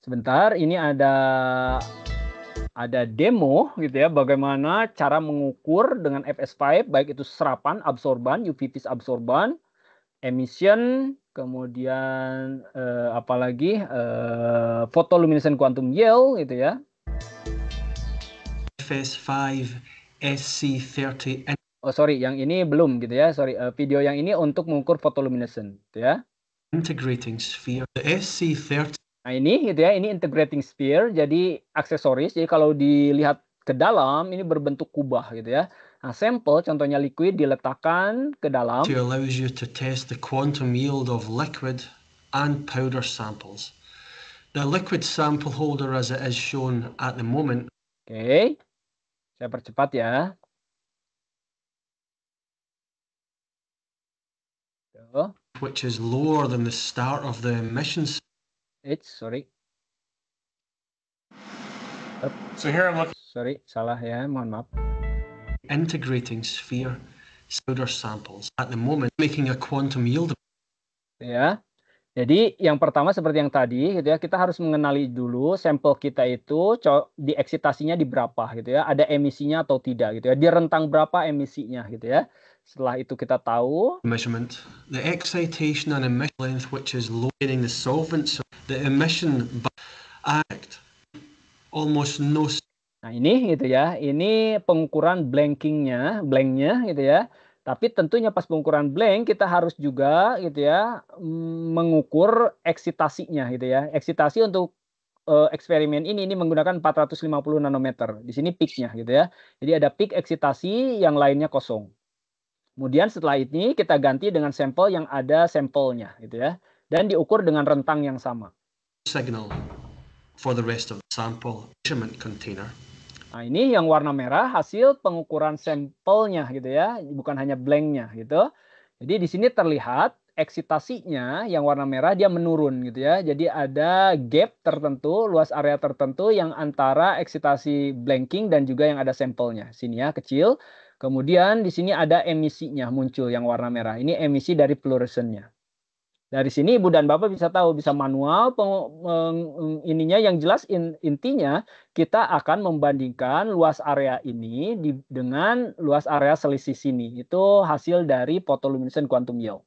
Sebentar, ini ada demo gitu ya bagaimana cara mengukur dengan FS5 baik itu serapan, absorban, UV vis absorban, emission, kemudian apalagi photoluminescent quantum yield gitu ya. FS5 SC30. Oh sorry, yang ini belum gitu ya. Sorry, video yang ini untuk mengukur photoluminescent gitu ya. Integrating sphere. The SC30. Nah ini gitu ya, ini integrating sphere, jadi aksesoris. Jadi kalau dilihat ke dalam ini berbentuk kubah gitu ya. Nah, sampel contohnya liquid diletakkan ke dalam. Allows you to test the quantum yield of liquid and powder samples. The liquid sample holder as it is shown at the moment. Oke. Saya percepat ya. Tuh. Which is lower than the start of the emissions. Sorry. So here I'm looking. Sorry, salah ya, mohon maaf. Integrating sphere. powder samples. At the moment, making a quantum yield. Ya. Jadi yang pertama seperti yang tadi gitu ya, kita harus mengenali dulu sampel kita itu di eksitasinya di berapa gitu ya, ada emisinya atau tidak gitu ya, di rentang berapa emisinya gitu ya. Setelah itu kita tahu Measurement, the excitation and emission length, which is locating the solvent, so the emission act almost no. Nah ini gitu ya, ini pengukuran blanknya gitu ya. Tapi tentunya pas pengukuran blank kita harus juga gitu ya mengukur eksitasinya gitu ya. Eksitasi untuk eksperimen ini menggunakan 450 nanometer. Di sini peaknya gitu ya. Jadi ada peak eksitasi, yang lainnya kosong. Kemudian setelah ini kita ganti dengan sampel yang ada sampelnya gitu ya. Dan diukur dengan rentang yang sama. Signal for the rest of the sample measurement container. Nah, ini yang warna merah hasil pengukuran sampelnya gitu ya, bukan hanya blanknya gitu. Jadi di sini terlihat eksitasinya yang warna merah dia menurun gitu ya. Jadi ada gap tertentu, luas area tertentu yang antara eksitasi blanking dan juga yang ada sampelnya. Sini ya kecil. Kemudian di sini ada emisinya muncul yang warna merah. Ini emisi dari fluoresennya. Dari sini Ibu dan Bapak bisa tahu, bisa manual ininya, yang jelas intinya kita akan membandingkan luas area ini dengan luas area selisih sini. Itu hasil dari photoluminescent quantum yield.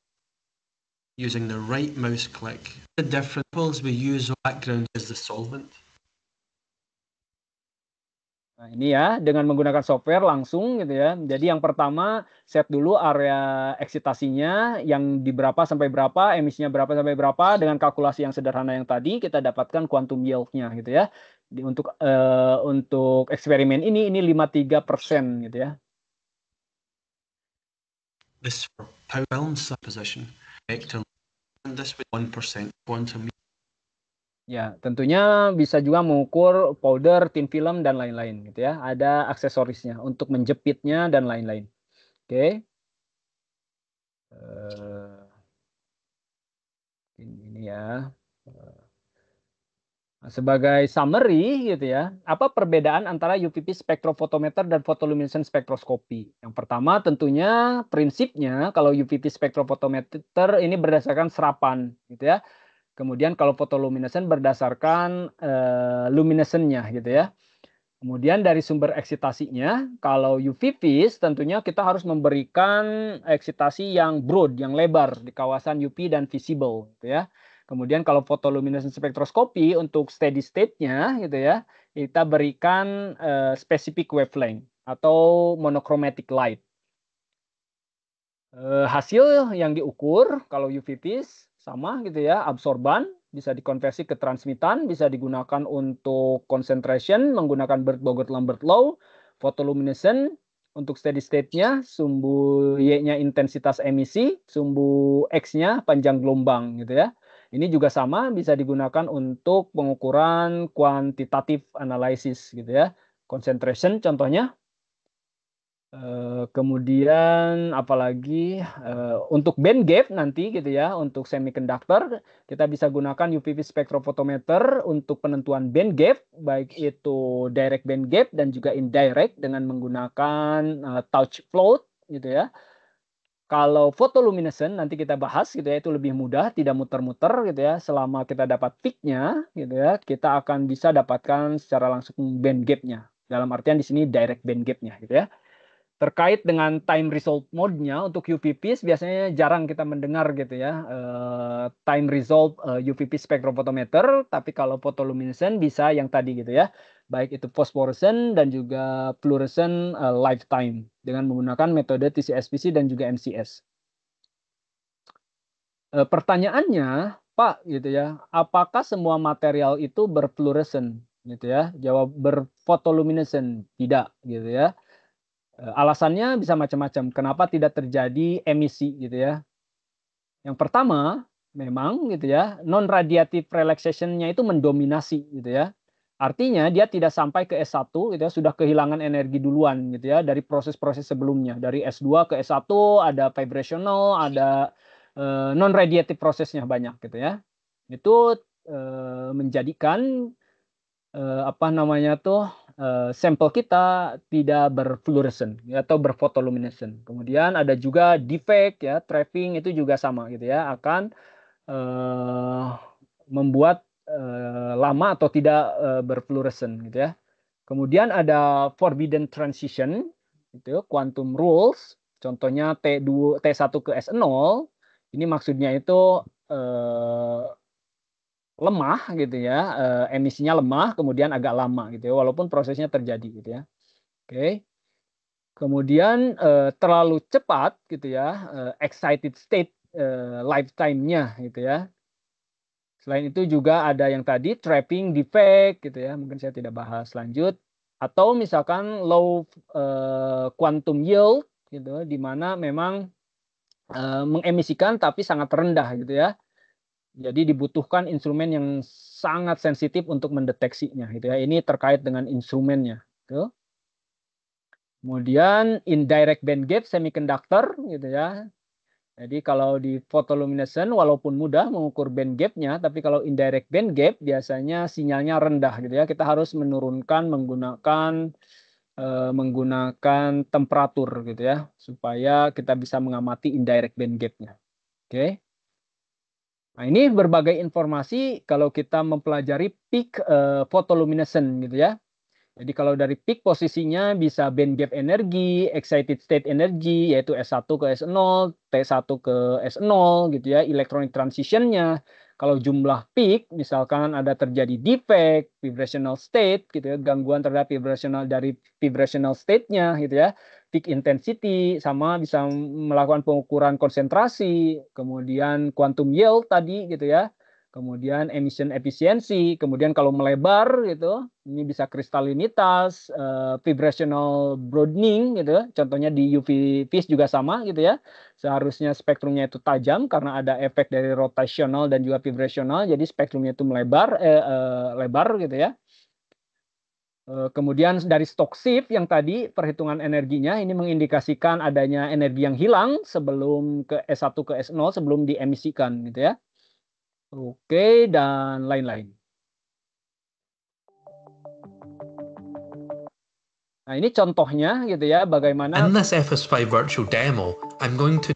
Using the right mouse click. The different tools we use background is the solvent. Nah, ini ya, dengan menggunakan software langsung gitu ya. Jadi yang pertama set dulu area eksitasinya yang di berapa sampai berapa, emisinya berapa sampai berapa, dengan kalkulasi yang sederhana yang tadi kita dapatkan quantum yield-nya gitu ya. Untuk eksperimen ini 53% gitu ya. This for film supposition. This with 1% quantum. Ya, tentunya bisa juga mengukur powder, thin film dan lain-lain gitu ya. Ada aksesorisnya untuk menjepitnya dan lain-lain. Oke. Ini ya. Nah, sebagai summary gitu ya, apa perbedaan antara UVP spektrofotometer dan photoluminescent spektroskopi? Yang pertama tentunya prinsipnya kalau UVP spektrofotometer ini berdasarkan serapan gitu ya. Kemudian kalau photoluminescent berdasarkan luminescence-nya gitu ya. Kemudian dari sumber eksitasinya, kalau UVP tentunya kita harus memberikan eksitasi yang broad, yang lebar di kawasan UV dan visible gitu ya. Kemudian kalau photoluminescent spektroskopi untuk steady state-nya gitu ya, kita berikan specific wavelength atau monochromatic light. Hasil yang diukur kalau UVP sama gitu ya, absorban bisa dikonversi ke transmitan, bisa digunakan untuk concentration menggunakan Bird-Bogart-Lambert law, photoluminescent untuk steady state-nya, sumbu Y-nya intensitas emisi, sumbu X-nya panjang gelombang gitu ya. Ini juga sama bisa digunakan untuk pengukuran kuantitatif analisis gitu ya. Concentration contohnya. Kemudian apalagi untuk band gap nanti gitu ya, untuk semiconductor kita bisa gunakan UVP spektrofotometer untuk penentuan band gap, baik itu direct band gap dan juga indirect dengan menggunakan touch float gitu ya. Kalau photoluminescent nanti kita bahas gitu ya, itu lebih mudah, tidak muter-muter gitu ya. Selama kita dapat peak-nya gitu ya, kita akan bisa dapatkan secara langsung band gap-nya. Dalam artian di sini direct band gap-nya gitu ya. Terkait dengan time resolve mode-nya untuk UVP biasanya jarang kita mendengar gitu ya, time resolve UVP spektrofotometer, tapi kalau photoluminescent bisa yang tadi gitu ya, baik itu phosphorescent dan juga fluorescent lifetime dengan menggunakan metode TC-SPC dan juga MCS. Pertanyaannya, Pak gitu ya, apakah semua material itu berfluorescent gitu ya? Jawab berphotoluminescent, tidak gitu ya. Alasannya bisa macam-macam. Kenapa tidak terjadi emisi gitu ya? Yang pertama, memang gitu ya, non radiative relaxation-nya itu mendominasi gitu ya. Artinya dia tidak sampai ke S1 gitu ya, sudah kehilangan energi duluan gitu ya dari proses-proses sebelumnya. Dari S2 ke S1 ada vibrational, ada non radiative prosesnya banyak gitu ya. Itu menjadikan apa namanya tuh sampel kita tidak berfluoresen ya, atau berfotoluminescent. Kemudian ada juga defect ya, trapping itu juga sama gitu ya, akan membuat lama atau tidak berfluoresen gitu ya. Kemudian ada forbidden transition itu quantum rules, contohnya T1 ke S0. Ini maksudnya itu lemah gitu ya, emisinya lemah kemudian agak lama gitu ya, walaupun prosesnya terjadi gitu ya. Oke. Kemudian terlalu cepat gitu ya, excited state lifetime-nya gitu ya. Selain itu juga ada yang tadi trapping defect gitu ya, mungkin saya tidak bahas lanjut. Atau misalkan low quantum yield gitu, di mana memang mengemisikan tapi sangat rendah gitu ya. Jadi dibutuhkan instrumen yang sangat sensitif untuk mendeteksinya gitu ya. Ini terkait dengan instrumennya. Gitu. Kemudian indirect band gap semiconductor gitu ya. Jadi kalau di photoluminescent walaupun mudah mengukur band gap-nya, tapi kalau indirect band gap biasanya sinyalnya rendah gitu ya. Kita harus menurunkan menggunakan temperatur gitu ya, supaya kita bisa mengamati indirect band gap-nya. Oke. Nah, ini berbagai informasi kalau kita mempelajari peak photoluminescent gitu ya. Jadi kalau dari peak posisinya bisa band gap energi, excited state energy yaitu S1 ke S0, T1 ke S0 gitu ya, electronic transition-nya. Kalau jumlah peak misalkan ada terjadi defect, vibrational state gitu ya, gangguan terhadap vibrational state-nya gitu ya. Peak intensity sama bisa melakukan pengukuran konsentrasi, kemudian quantum yield tadi gitu ya. Kemudian emission efisiensi, kemudian kalau melebar gitu, ini bisa kristalinitas, vibrational broadening gitu, contohnya di UV vis juga sama gitu ya. Seharusnya spektrumnya itu tajam karena ada efek dari rotational dan juga vibrational, jadi spektrumnya itu lebar gitu ya. Kemudian dari stock shift yang tadi perhitungan energinya ini mengindikasikan adanya energi yang hilang sebelum ke S1 ke S0 sebelum diemisikan gitu ya. Oke, dan lain-lain. Nah, ini contohnya gitu ya, In this FS5 virtual demo, I'm going to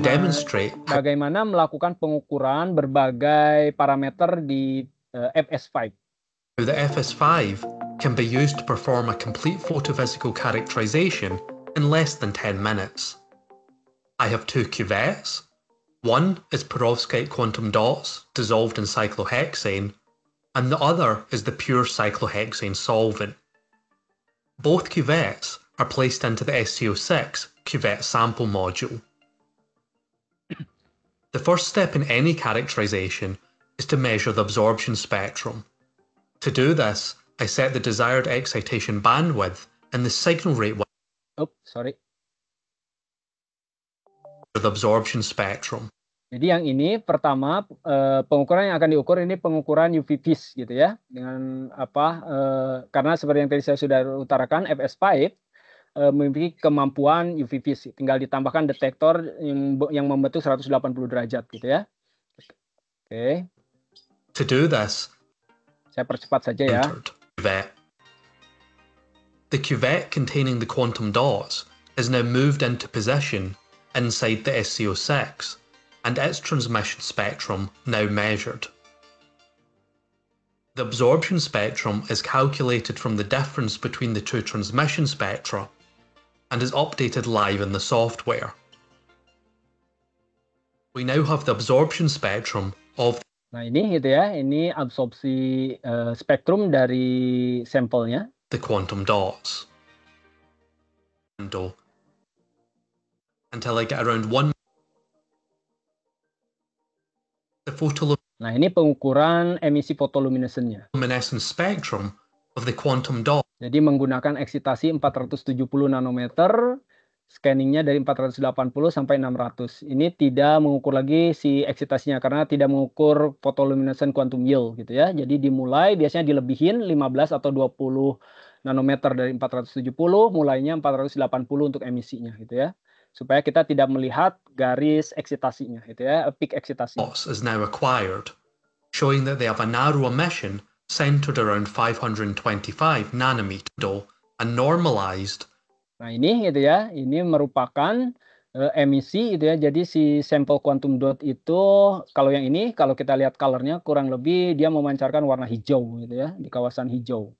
demonstrate bagaimana melakukan pengukuran berbagai parameter di FS5. how the FS5 can be used to perform a complete photophysical characterization in less than 10 minutes. I have two cuvettes. One is perovskite quantum dots dissolved in cyclohexane, and the other is the pure cyclohexane solvent. Both cuvettes are placed into the SCO6 cuvette sample module. The first step in any characterization is to measure the absorption spectrum. To do this, I set the desired excitation bandwidth and the signal rate the absorption spectrum. Jadi yang ini pertama pengukuran yang akan diukur ini pengukuran UV vis gitu ya. Dengan apa? Karena seperti yang tadi saya sudah utarakan FS5 memiliki kemampuan UV vis, tinggal ditambahkan detektor yang membentuk 180 derajat gitu ya. Oke. To do this, saya percepat saja ya. The cuvette containing the quantum dots is now moved into position inside the SCO6, and its transmission spectrum now measured. The absorption spectrum is calculated from the difference between the two transmission spectra and is updated live in the software. We now have the absorption spectrum of Nah ini gitu ya, ini absorpsi spektrum dari sampelnya. The quantum dots. Until I get around 1. Nah ini pengukuran emisi fotoluminescentnya. Luminescent spectrum of the quantum dot. Jadi menggunakan eksitasi 470 nanometer, scanningnya dari 480 sampai 600. Ini tidak mengukur lagi si eksitasinya karena tidak mengukur photoluminescent quantum yield gitu ya. Jadi dimulai biasanya dilebihin 15 atau 20 nanometer dari 470, mulainya 480 untuk emisinya gitu ya. Supaya kita tidak melihat garis eksitasinya gitu ya, peak eksitasi. Is now acquired, showing that they have a narrow emission centered around 525 nanometer and normalized. Nah ini gitu ya, ini merupakan emisi gitu ya. Jadi si sampel quantum dot itu kalau yang ini kalau kita lihat colornya kurang lebih dia memancarkan warna hijau gitu ya di kawasan hijau.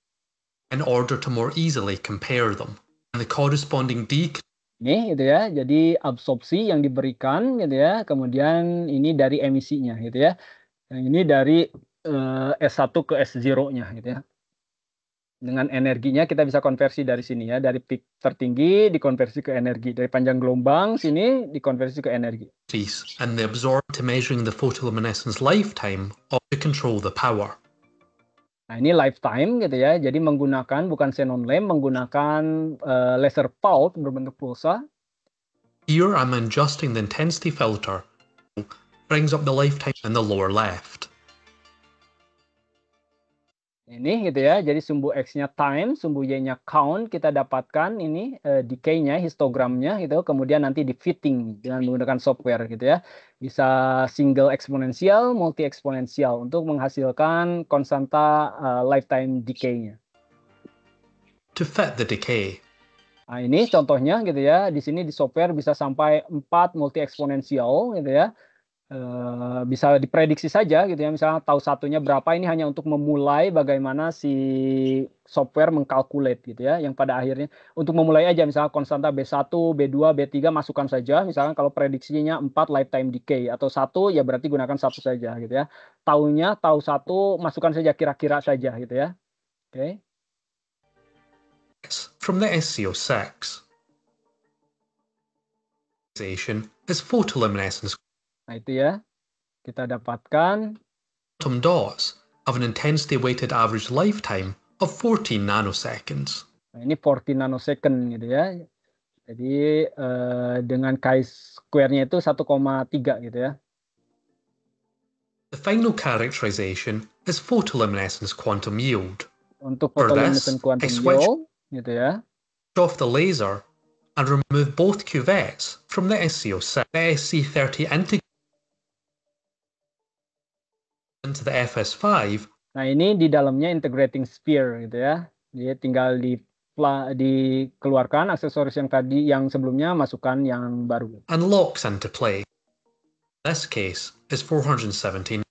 In order to more easily compare them, and the corresponding decay Ini gitu ya, jadi absorpsi yang diberikan gitu ya, kemudian ini dari emisinya gitu ya. Yang ini dari S1 ke S0-nya gitu ya. Dengan energinya kita bisa konversi dari sini ya, dari peak tertinggi dikonversi ke energi, dari panjang gelombang sini dikonversi ke energi. and the absorb to measuring the photoluminescence lifetime of to control the power. Nah ini lifetime gitu ya, jadi menggunakan bukan xenon lamp, menggunakan laser pulse berbentuk pulsa. Here I'm adjusting the intensity filter, brings up the lifetime in the lower left. Ini gitu ya, jadi sumbu X-nya time, sumbu Y-nya count, kita dapatkan ini decay-nya, histogramnya gitu, kemudian nanti di fitting dengan menggunakan software gitu ya. Bisa single eksponensial, multi eksponensial untuk menghasilkan konstanta lifetime decay-nya. To fit the decay. Nah ini contohnya gitu ya, di sini di software bisa sampai 4 multi eksponensial gitu ya. Bisa diprediksi saja gitu ya, misalnya tahu satunya berapa, ini hanya untuk memulai bagaimana si software mengkalkulate gitu ya, yang pada akhirnya untuk memulai aja misalnya konstanta B1, B2, B3 masukkan saja, misalkan kalau prediksinya 4 lifetime decay atau 1 ya berarti gunakan 1 saja gitu ya. Tahunya tahu 1 masukkan saja kira-kira saja gitu ya. Oke. From the SCO6 is photoluminescence. Nah itu ya, kita dapatkan quantum dots have an intensity weighted average lifetime of 14 nanoseconds. Nah, ini 14 nanosecond gitu ya. Jadi dengan chi-square-nya itu 1,3 gitu ya. The final characterization is photoluminescence quantum yield. Untuk For photoluminescence this, quantum I switch yield gitu ya. off the laser and remove both cuvettes from the SCO6. The SC30 integrates into the FS5. Nah ini di dalamnya integrating sphere gitu ya. Dia tinggal dikeluarkan aksesoris yang tadi yang sebelumnya, masukkan yang baru. And locks into play. This case is 417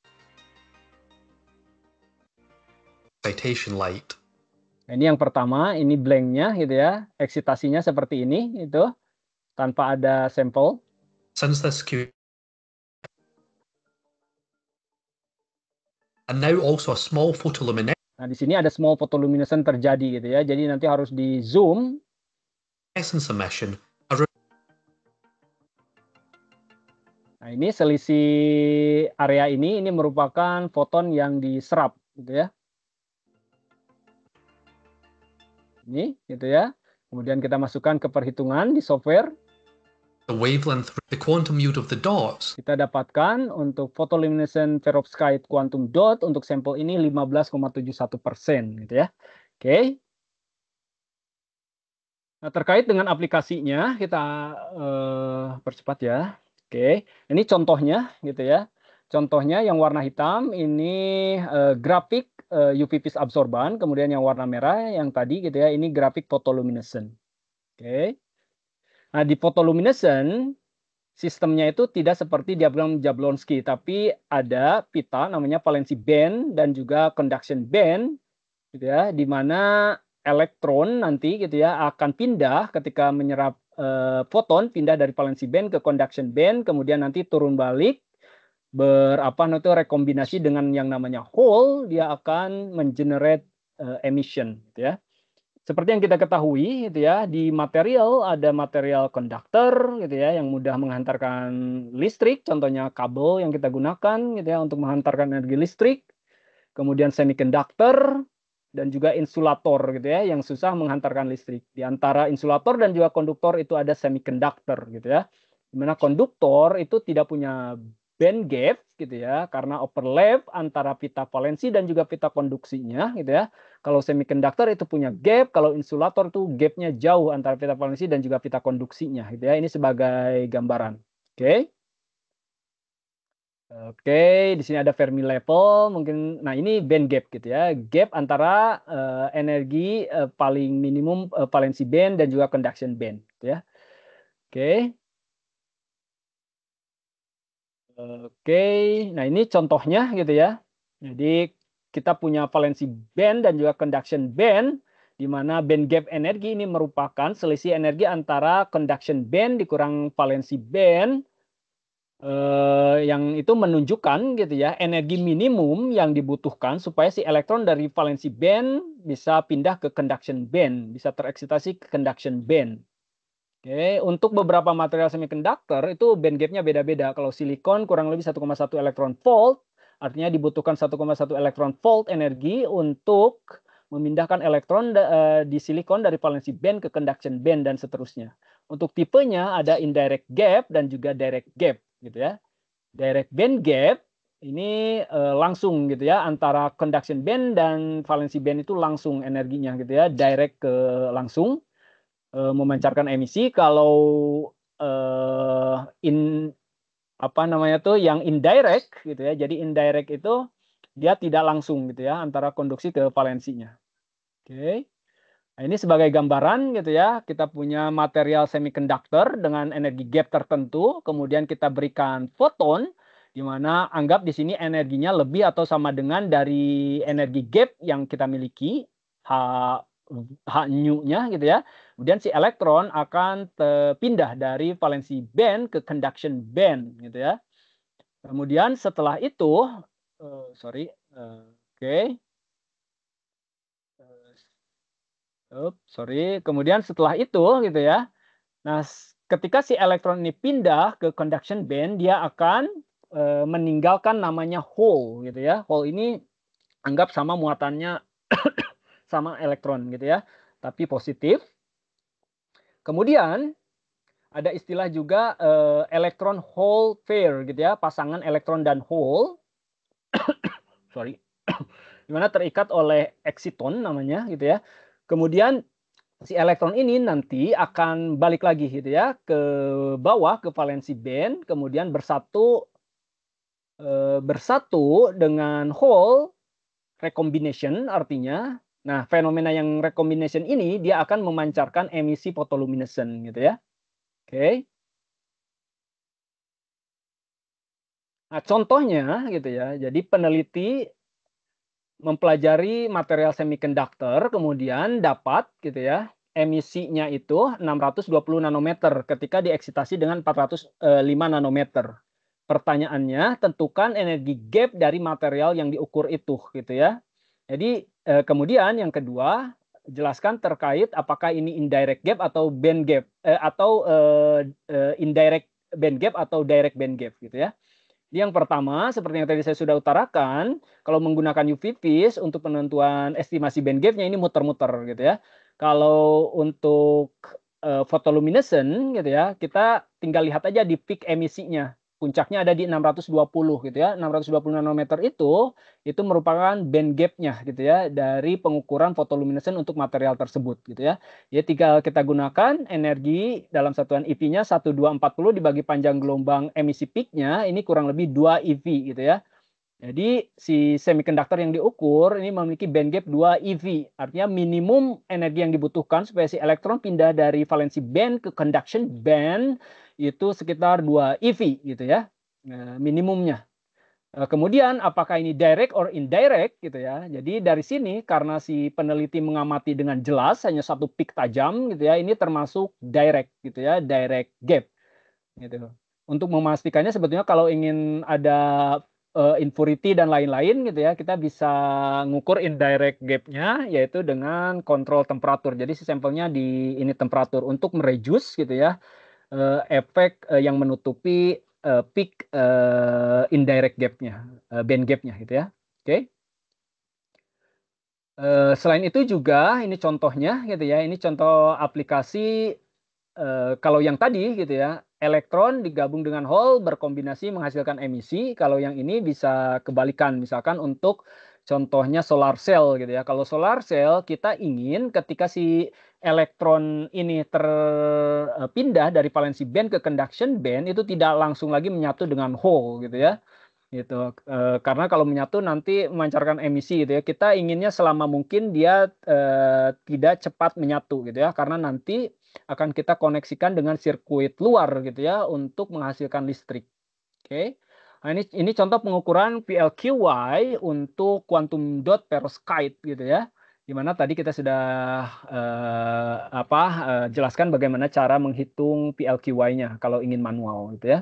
citation light. Nah, ini yang pertama, ini blanknya gitu ya. Eksitasinya seperti ini itu tanpa ada sampel. Since this Q and now also a small photoluminescence Nah di sini ada small photoluminescence terjadi gitu ya. Jadi nanti harus di zoom. emission. Nah ini selisih area ini merupakan foton yang diserap gitu ya. Ini gitu ya. Kemudian kita masukkan ke perhitungan di software. The wavelength, the quantum yield of the dots. Kita dapatkan untuk photoluminescent perovskite quantum dot untuk sampel ini 15,71% gitu ya. Oke. Nah, terkait dengan aplikasinya kita percepat ya. Oke. Ini contohnya gitu ya. Contohnya yang warna hitam ini grafik UV phase absorban, kemudian yang warna merah yang tadi gitu ya, ini grafik photoluminescent. Oke. Nah, di photoluminescent sistemnya itu tidak seperti diagram Jablonski, tapi ada pita namanya valency band dan juga conduction band gitu ya, di mana elektron nanti gitu ya akan pindah ketika menyerap foton, pindah dari valency band ke conduction band, kemudian nanti turun balik rekombinasi dengan yang namanya hole, dia akan mengenerate emission gitu ya. Seperti yang kita ketahui gitu ya, di material ada material konduktor gitu ya yang mudah menghantarkan listrik, contohnya kabel yang kita gunakan gitu ya untuk menghantarkan energi listrik. Kemudian semiconductor dan juga insulator gitu ya yang susah menghantarkan listrik. Di antara insulator dan juga konduktor itu ada semiconductor gitu ya. Di mana konduktor itu tidak punya band gap gitu ya karena overlap antara pita valensi dan juga pita konduksinya gitu ya. Kalau semiconductor itu punya gap, kalau insulator itu gapnya jauh antara pita valensi dan juga pita konduksinya gitu ya. Ini sebagai gambaran. Oke. Oke, di sini ada Fermi level, mungkin, nah ini band gap gitu ya, gap antara energi paling minimum valensi band dan juga conduction band, gitu ya. Oke, oke, nah ini contohnya gitu ya. Jadi kita punya valensi band dan juga conduction band, di mana band gap energi ini merupakan selisih energi antara conduction band dikurang valensi band. Yang itu menunjukkan gitu ya, energi minimum yang dibutuhkan supaya si elektron dari valensi band bisa pindah ke conduction band, bisa tereksitasi ke conduction band. Oke, untuk beberapa material semiconductor itu band gapnya beda-beda. Kalau silikon kurang lebih 1,1 elektron volt, artinya dibutuhkan 1,1 elektron volt energi untuk memindahkan elektron di silikon dari valensi band ke conduction band dan seterusnya. Untuk tipenya ada indirect gap dan juga direct gap gitu ya. Direct band gap ini langsung gitu ya, antara conduction band dan valensi band itu langsung energinya gitu ya, direct ke langsung memancarkan emisi. Kalau in apa namanya tuh yang indirect gitu ya. Jadi indirect itu dia tidak langsung gitu ya antara konduksi ke valensinya. Oke. Nah, ini sebagai gambaran gitu ya, kita punya material semiconductor dengan energi gap tertentu, kemudian kita berikan foton, di mana anggap di sini energinya lebih atau sama dengan dari energi gap yang kita miliki, H, H nu-nya gitu ya. Kemudian si elektron akan pindah dari valensi band ke conduction band gitu ya. Kemudian setelah itu, sorry, oke. Sorry. Kemudian setelah itu gitu ya. Nah, ketika si elektron ini pindah ke conduction band, dia akan meninggalkan namanya hole gitu ya. Hole ini anggap sama muatannya sama elektron gitu ya, tapi positif. Kemudian ada istilah juga elektron hole pair gitu ya, pasangan elektron dan hole. Sorry. Di mana terikat oleh eksiton namanya gitu ya. Kemudian si elektron ini nanti akan balik lagi gitu ya ke bawah ke valensi band, kemudian bersatu dengan hole recombination artinya. Nah, fenomena yang recombination ini dia akan memancarkan emisi photoluminescent gitu ya. Oke. Nah, contohnya gitu ya. Jadi peneliti mempelajari material semiconductor kemudian dapat gitu ya emisinya itu 620 nanometer ketika dieksitasi dengan 405 nanometer. Pertanyaannya, tentukan energi gap dari material yang diukur itu gitu ya. Jadi kemudian yang kedua, jelaskan terkait apakah ini indirect gap atau band gap atau indirect band gap atau direct band gap gitu ya. Yang pertama, seperti yang tadi saya sudah utarakan, kalau menggunakan UV vis untuk penentuan estimasi band gap-nya ini muter-muter gitu ya. Kalau untuk photoluminescent gitu ya, kita tinggal lihat aja di peak emisinya. Puncaknya ada di 620 gitu ya. 620 nanometer itu merupakan band gap-nya gitu ya dari pengukuran photoluminescent untuk material tersebut gitu ya. Ya tinggal kita gunakan energi dalam satuan EV-nya 1240 dibagi panjang gelombang emisi peak-nya ini kurang lebih 2 EV gitu ya. Jadi si semiconductor yang diukur ini memiliki band gap 2 EV. Artinya minimum energi yang dibutuhkan supaya si elektron pindah dari valensi band ke conduction band itu sekitar 2 EV gitu ya. Minimumnya. Kemudian apakah ini direct or indirect gitu ya. Jadi dari sini karena si peneliti mengamati dengan jelas hanya satu peak tajam gitu ya, ini termasuk direct gitu ya, direct gap gitu. Untuk memastikannya sebetulnya kalau ingin ada impurity dan lain-lain gitu ya, kita bisa ngukur indirect gap-nya yaitu dengan kontrol temperatur. Jadi si sampelnya di ini temperatur untuk mereduce gitu ya efek yang menutupi peak indirect gap-nya, band gap-nya gitu ya. Oke. Selain itu juga ini contohnya gitu ya, ini contoh aplikasi kalau yang tadi gitu ya, elektron digabung dengan hole berkombinasi menghasilkan emisi, kalau yang ini bisa kebalikan, misalkan untuk contohnya solar cell gitu ya. Kalau solar cell kita ingin ketika si elektron ini terpindah dari valensi band ke conduction band itu tidak langsung lagi menyatu dengan hole gitu ya. gitu. Karena kalau menyatu nanti memancarkan emisi gitu ya. Kita inginnya selama mungkin dia tidak cepat menyatu gitu ya, karena nanti akan kita koneksikan dengan sirkuit luar gitu ya untuk menghasilkan listrik. Oke. Nah, ini contoh pengukuran PLQY untuk quantum dot perovskite gitu ya. Di mana tadi kita sudah jelaskan bagaimana cara menghitung PLQY-nya kalau ingin manual gitu ya.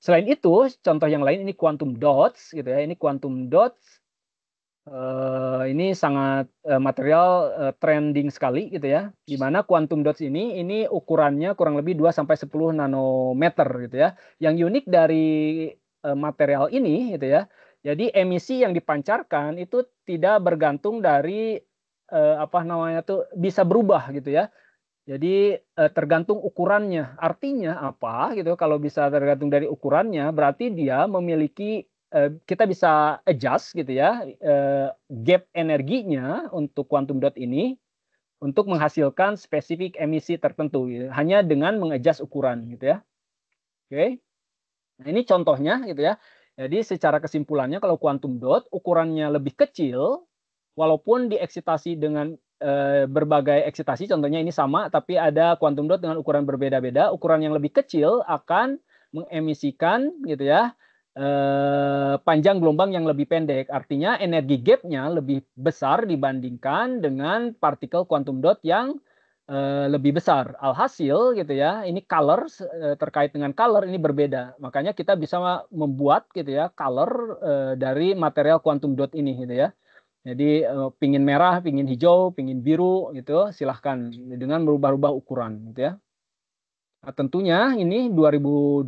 Selain itu, contoh yang lain ini quantum dots gitu ya. Ini quantum dots ini sangat material trending sekali gitu ya. Di mana quantum dots ini ukurannya kurang lebih 2 sampai 10 nanometer gitu ya. Yang unik dari material ini gitu ya. Jadi emisi yang dipancarkan itu tidak bergantung dari bisa berubah gitu ya. Jadi tergantung ukurannya. Artinya apa gitu? Kalau bisa tergantung dari ukurannya, berarti dia memiliki kita bisa adjust gitu ya gap energinya untuk quantum dot ini untuk menghasilkan spesifik emisi tertentu gitu, hanya dengan mengadjust ukuran gitu ya. Oke. Nah, ini contohnya gitu ya. Jadi secara kesimpulannya kalau quantum dot ukurannya lebih kecil walaupun dieksitasi dengan berbagai eksitasi, contohnya ini sama, tapi ada quantum dot dengan ukuran berbeda-beda. Ukuran yang lebih kecil akan mengemisikan, gitu ya, panjang gelombang yang lebih pendek. Artinya energi gap-nya lebih besar dibandingkan dengan partikel quantum dot yang lebih besar. Alhasil, gitu ya, ini color terkait dengan color ini berbeda. Makanya kita bisa membuat, gitu ya, color dari material quantum dot ini, gitu ya. Jadi pingin merah, pingin hijau, pingin biru gitu, silahkan dengan merubah-rubah ukuran gitu ya. Nah, tentunya ini 2023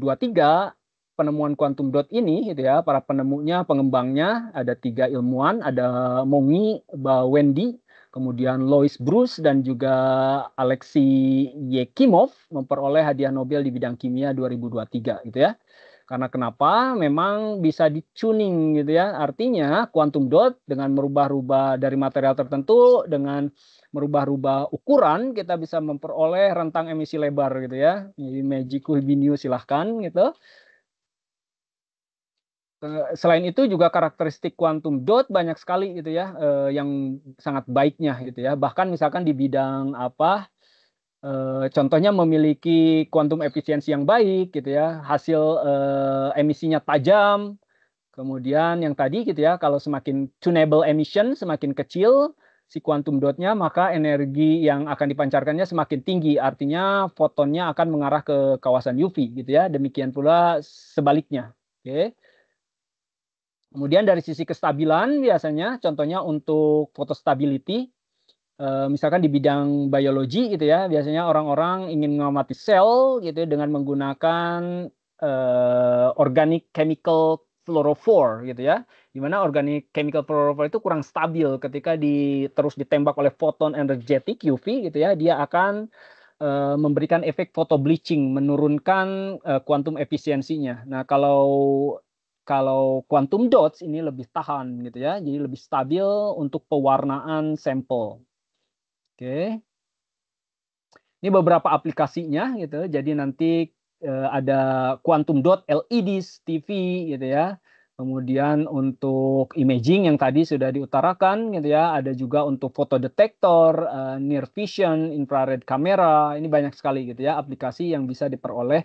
penemuan quantum dot ini gitu ya, para penemunya, pengembangnya ada 3 ilmuwan, ada Mongi Wendy, kemudian Lois Bruce dan juga Alexei Yekimov memperoleh hadiah Nobel di bidang kimia 2023 gitu ya. Karena kenapa? Memang bisa di-tuning gitu ya. Artinya quantum dot dengan merubah-rubah dari material tertentu dengan merubah-rubah ukuran kita bisa memperoleh rentang emisi lebar gitu ya. Jadi Magiku Hibiniu silahkan gitu. Selain itu juga karakteristik quantum dot banyak sekali gitu ya yang sangat baiknya gitu ya. Bahkan misalkan di bidang contohnya memiliki kuantum efisiensi yang baik gitu ya, hasil emisinya tajam. Kemudian yang tadi gitu ya, kalau semakin tunable emission semakin kecil si quantum dotnya, maka energi yang akan dipancarkannya semakin tinggi. Artinya fotonnya akan mengarah ke kawasan UV gitu ya. Demikian pula sebaliknya. Oke. Kemudian dari sisi kestabilan biasanya contohnya untuk photostability misalkan di bidang biologi gitu ya, biasanya orang-orang ingin mengamati sel gitu ya, dengan menggunakan organic chemical fluorophore gitu ya. Di mana organic chemical fluorophore itu kurang stabil ketika terus ditembak oleh foton energetik UV gitu ya, dia akan memberikan efek photo bleaching, menurunkan kuantum efisiensinya. Nah, kalau quantum dots ini lebih tahan gitu ya, jadi lebih stabil untuk pewarnaan sampel. Oke. Ini beberapa aplikasinya gitu. Jadi nanti ada quantum dot LEDs TV gitu ya. Kemudian untuk imaging yang tadi sudah diutarakan gitu ya. Ada juga untuk fotodetektor, near vision, infrared kamera. Ini banyak sekali gitu ya aplikasi yang bisa diperoleh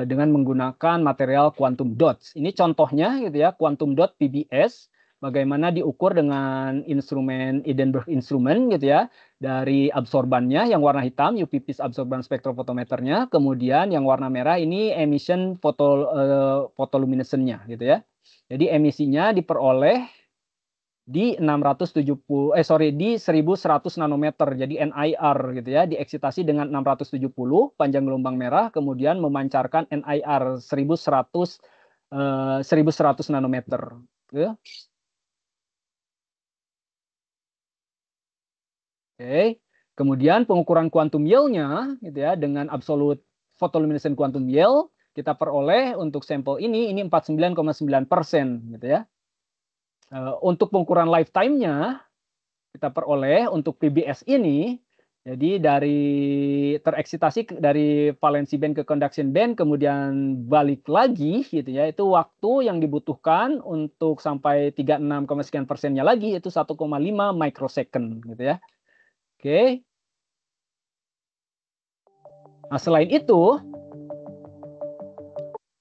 dengan menggunakan material quantum dots. Ini contohnya gitu ya, quantum dot PBS. Bagaimana diukur dengan instrumen Edinburgh Instrument gitu ya. Dari absorbannya yang warna hitam UV Peace absorban spektrofotometernya, kemudian yang warna merah ini emission photoluminescence-nya gitu ya. Jadi emisinya diperoleh di 1100 nanometer. Jadi NIR gitu ya, dieksitasi dengan 670 panjang gelombang merah, kemudian memancarkan NIR 1100 nanometer gitu. Oke. Kemudian pengukuran quantum yield-nya gitu ya dengan absolute photoluminescent quantum yield kita peroleh untuk sampel ini 49,9% gitu ya. Untuk pengukuran lifetime-nya kita peroleh untuk PBS ini Jadi tereksitasi dari valensi band ke conduction band, kemudian balik lagi gitu ya, itu waktu yang dibutuhkan untuk sampai 36, sekian persennya lagi itu 1,5 microsecond gitu ya. Oke. Nah, selain itu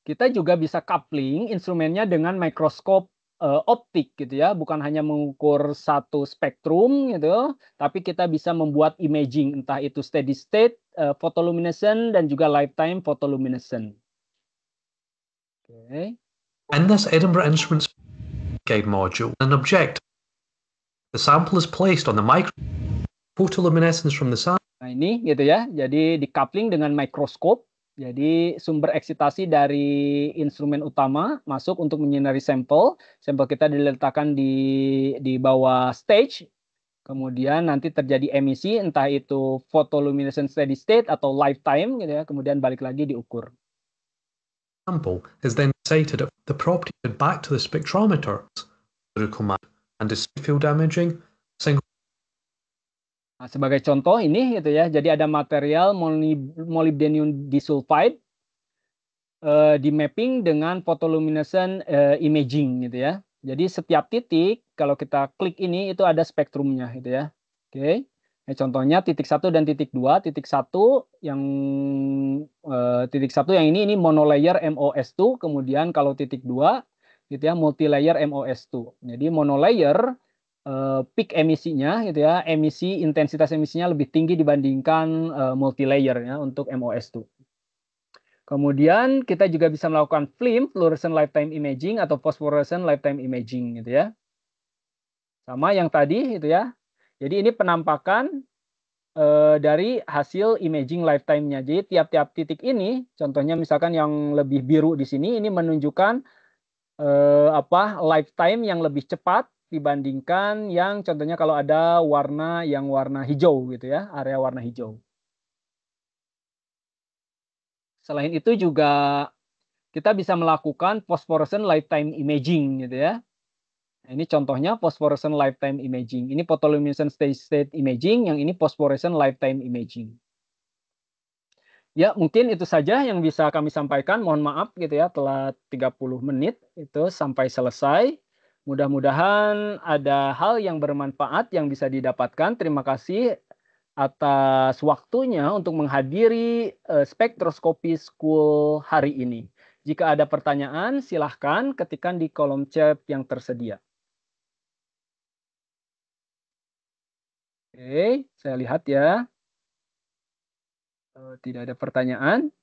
kita juga bisa coupling instrumennya dengan mikroskop optik gitu ya, bukan hanya mengukur satu spektrum gitu, tapi kita bisa membuat imaging entah itu steady state photoluminescent dan juga lifetime photoluminescent. Okay. In this Edinburgh Instruments Guide module, an objective. The sample is placed on the micro photoluminescence from the sample. Nah ini gitu ya, jadi di coupling dengan mikroskop. Jadi sumber eksitasi dari instrumen utama masuk untuk menyinari sampel. Sampel kita diletakkan di bawah stage. Kemudian nanti terjadi emisi, entah itu photoluminescence steady state atau lifetime, gitu ya. Kemudian balik lagi diukur. Sample is then cited at the property back to the spectrometer, and is field imaging. Nah, sebagai contoh ini gitu ya, jadi ada material molybdenum disulfide di mapping dengan photoluminescent imaging gitu ya. Jadi setiap titik kalau kita klik ini itu ada spektrumnya gitu ya. Oke. Nah, contohnya titik 1 dan titik 2. Titik 1 yang yang ini monolayer MOS2, kemudian kalau titik 2 gitu ya multilayer MOS2. Jadi monolayer peak emisinya gitu ya, intensitas emisinya lebih tinggi dibandingkan multilayer ya untuk MOS2. Kemudian kita juga bisa melakukan FLIM, fluorescent lifetime imaging atau phosphorescent lifetime imaging gitu ya. Sama yang tadi gitu ya. Jadi ini penampakan dari hasil imaging lifetime-nya. Jadi tiap-tiap titik ini, contohnya misalkan yang lebih biru di sini, ini menunjukkan lifetime yang lebih cepat dibandingkan yang contohnya kalau ada warna hijau gitu ya, area warna hijau. Selain itu juga kita bisa melakukan phosphorescent lifetime imaging gitu ya. Nah, ini contohnya phosphorescent lifetime imaging. Ini photoluminescent steady state imaging, yang ini phosphorescent lifetime imaging. Ya, mungkin itu saja yang bisa kami sampaikan. Mohon maaf gitu ya, telah 30 menit itu sampai selesai. Mudah-mudahan ada hal yang bermanfaat yang bisa didapatkan. Terima kasih atas waktunya untuk menghadiri spektroskopi school hari ini. Jika ada pertanyaan, silahkan ketikkan di kolom chat yang tersedia. Oke, saya lihat ya. Tidak ada pertanyaan.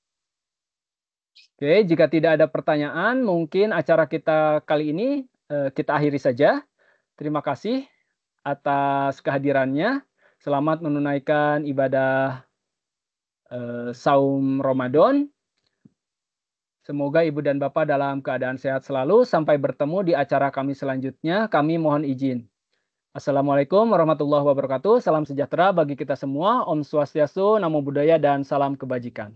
Oke, jika tidak ada pertanyaan, mungkin acara kita kali ini kita akhiri saja. Terima kasih atas kehadirannya. Selamat menunaikan ibadah saum Ramadan. Semoga Ibu dan Bapak dalam keadaan sehat selalu. Sampai bertemu di acara kami selanjutnya. Kami mohon izin. Assalamualaikum warahmatullahi wabarakatuh. Salam sejahtera bagi kita semua. Om Swastiastu, Namo Buddhaya, dan salam kebajikan.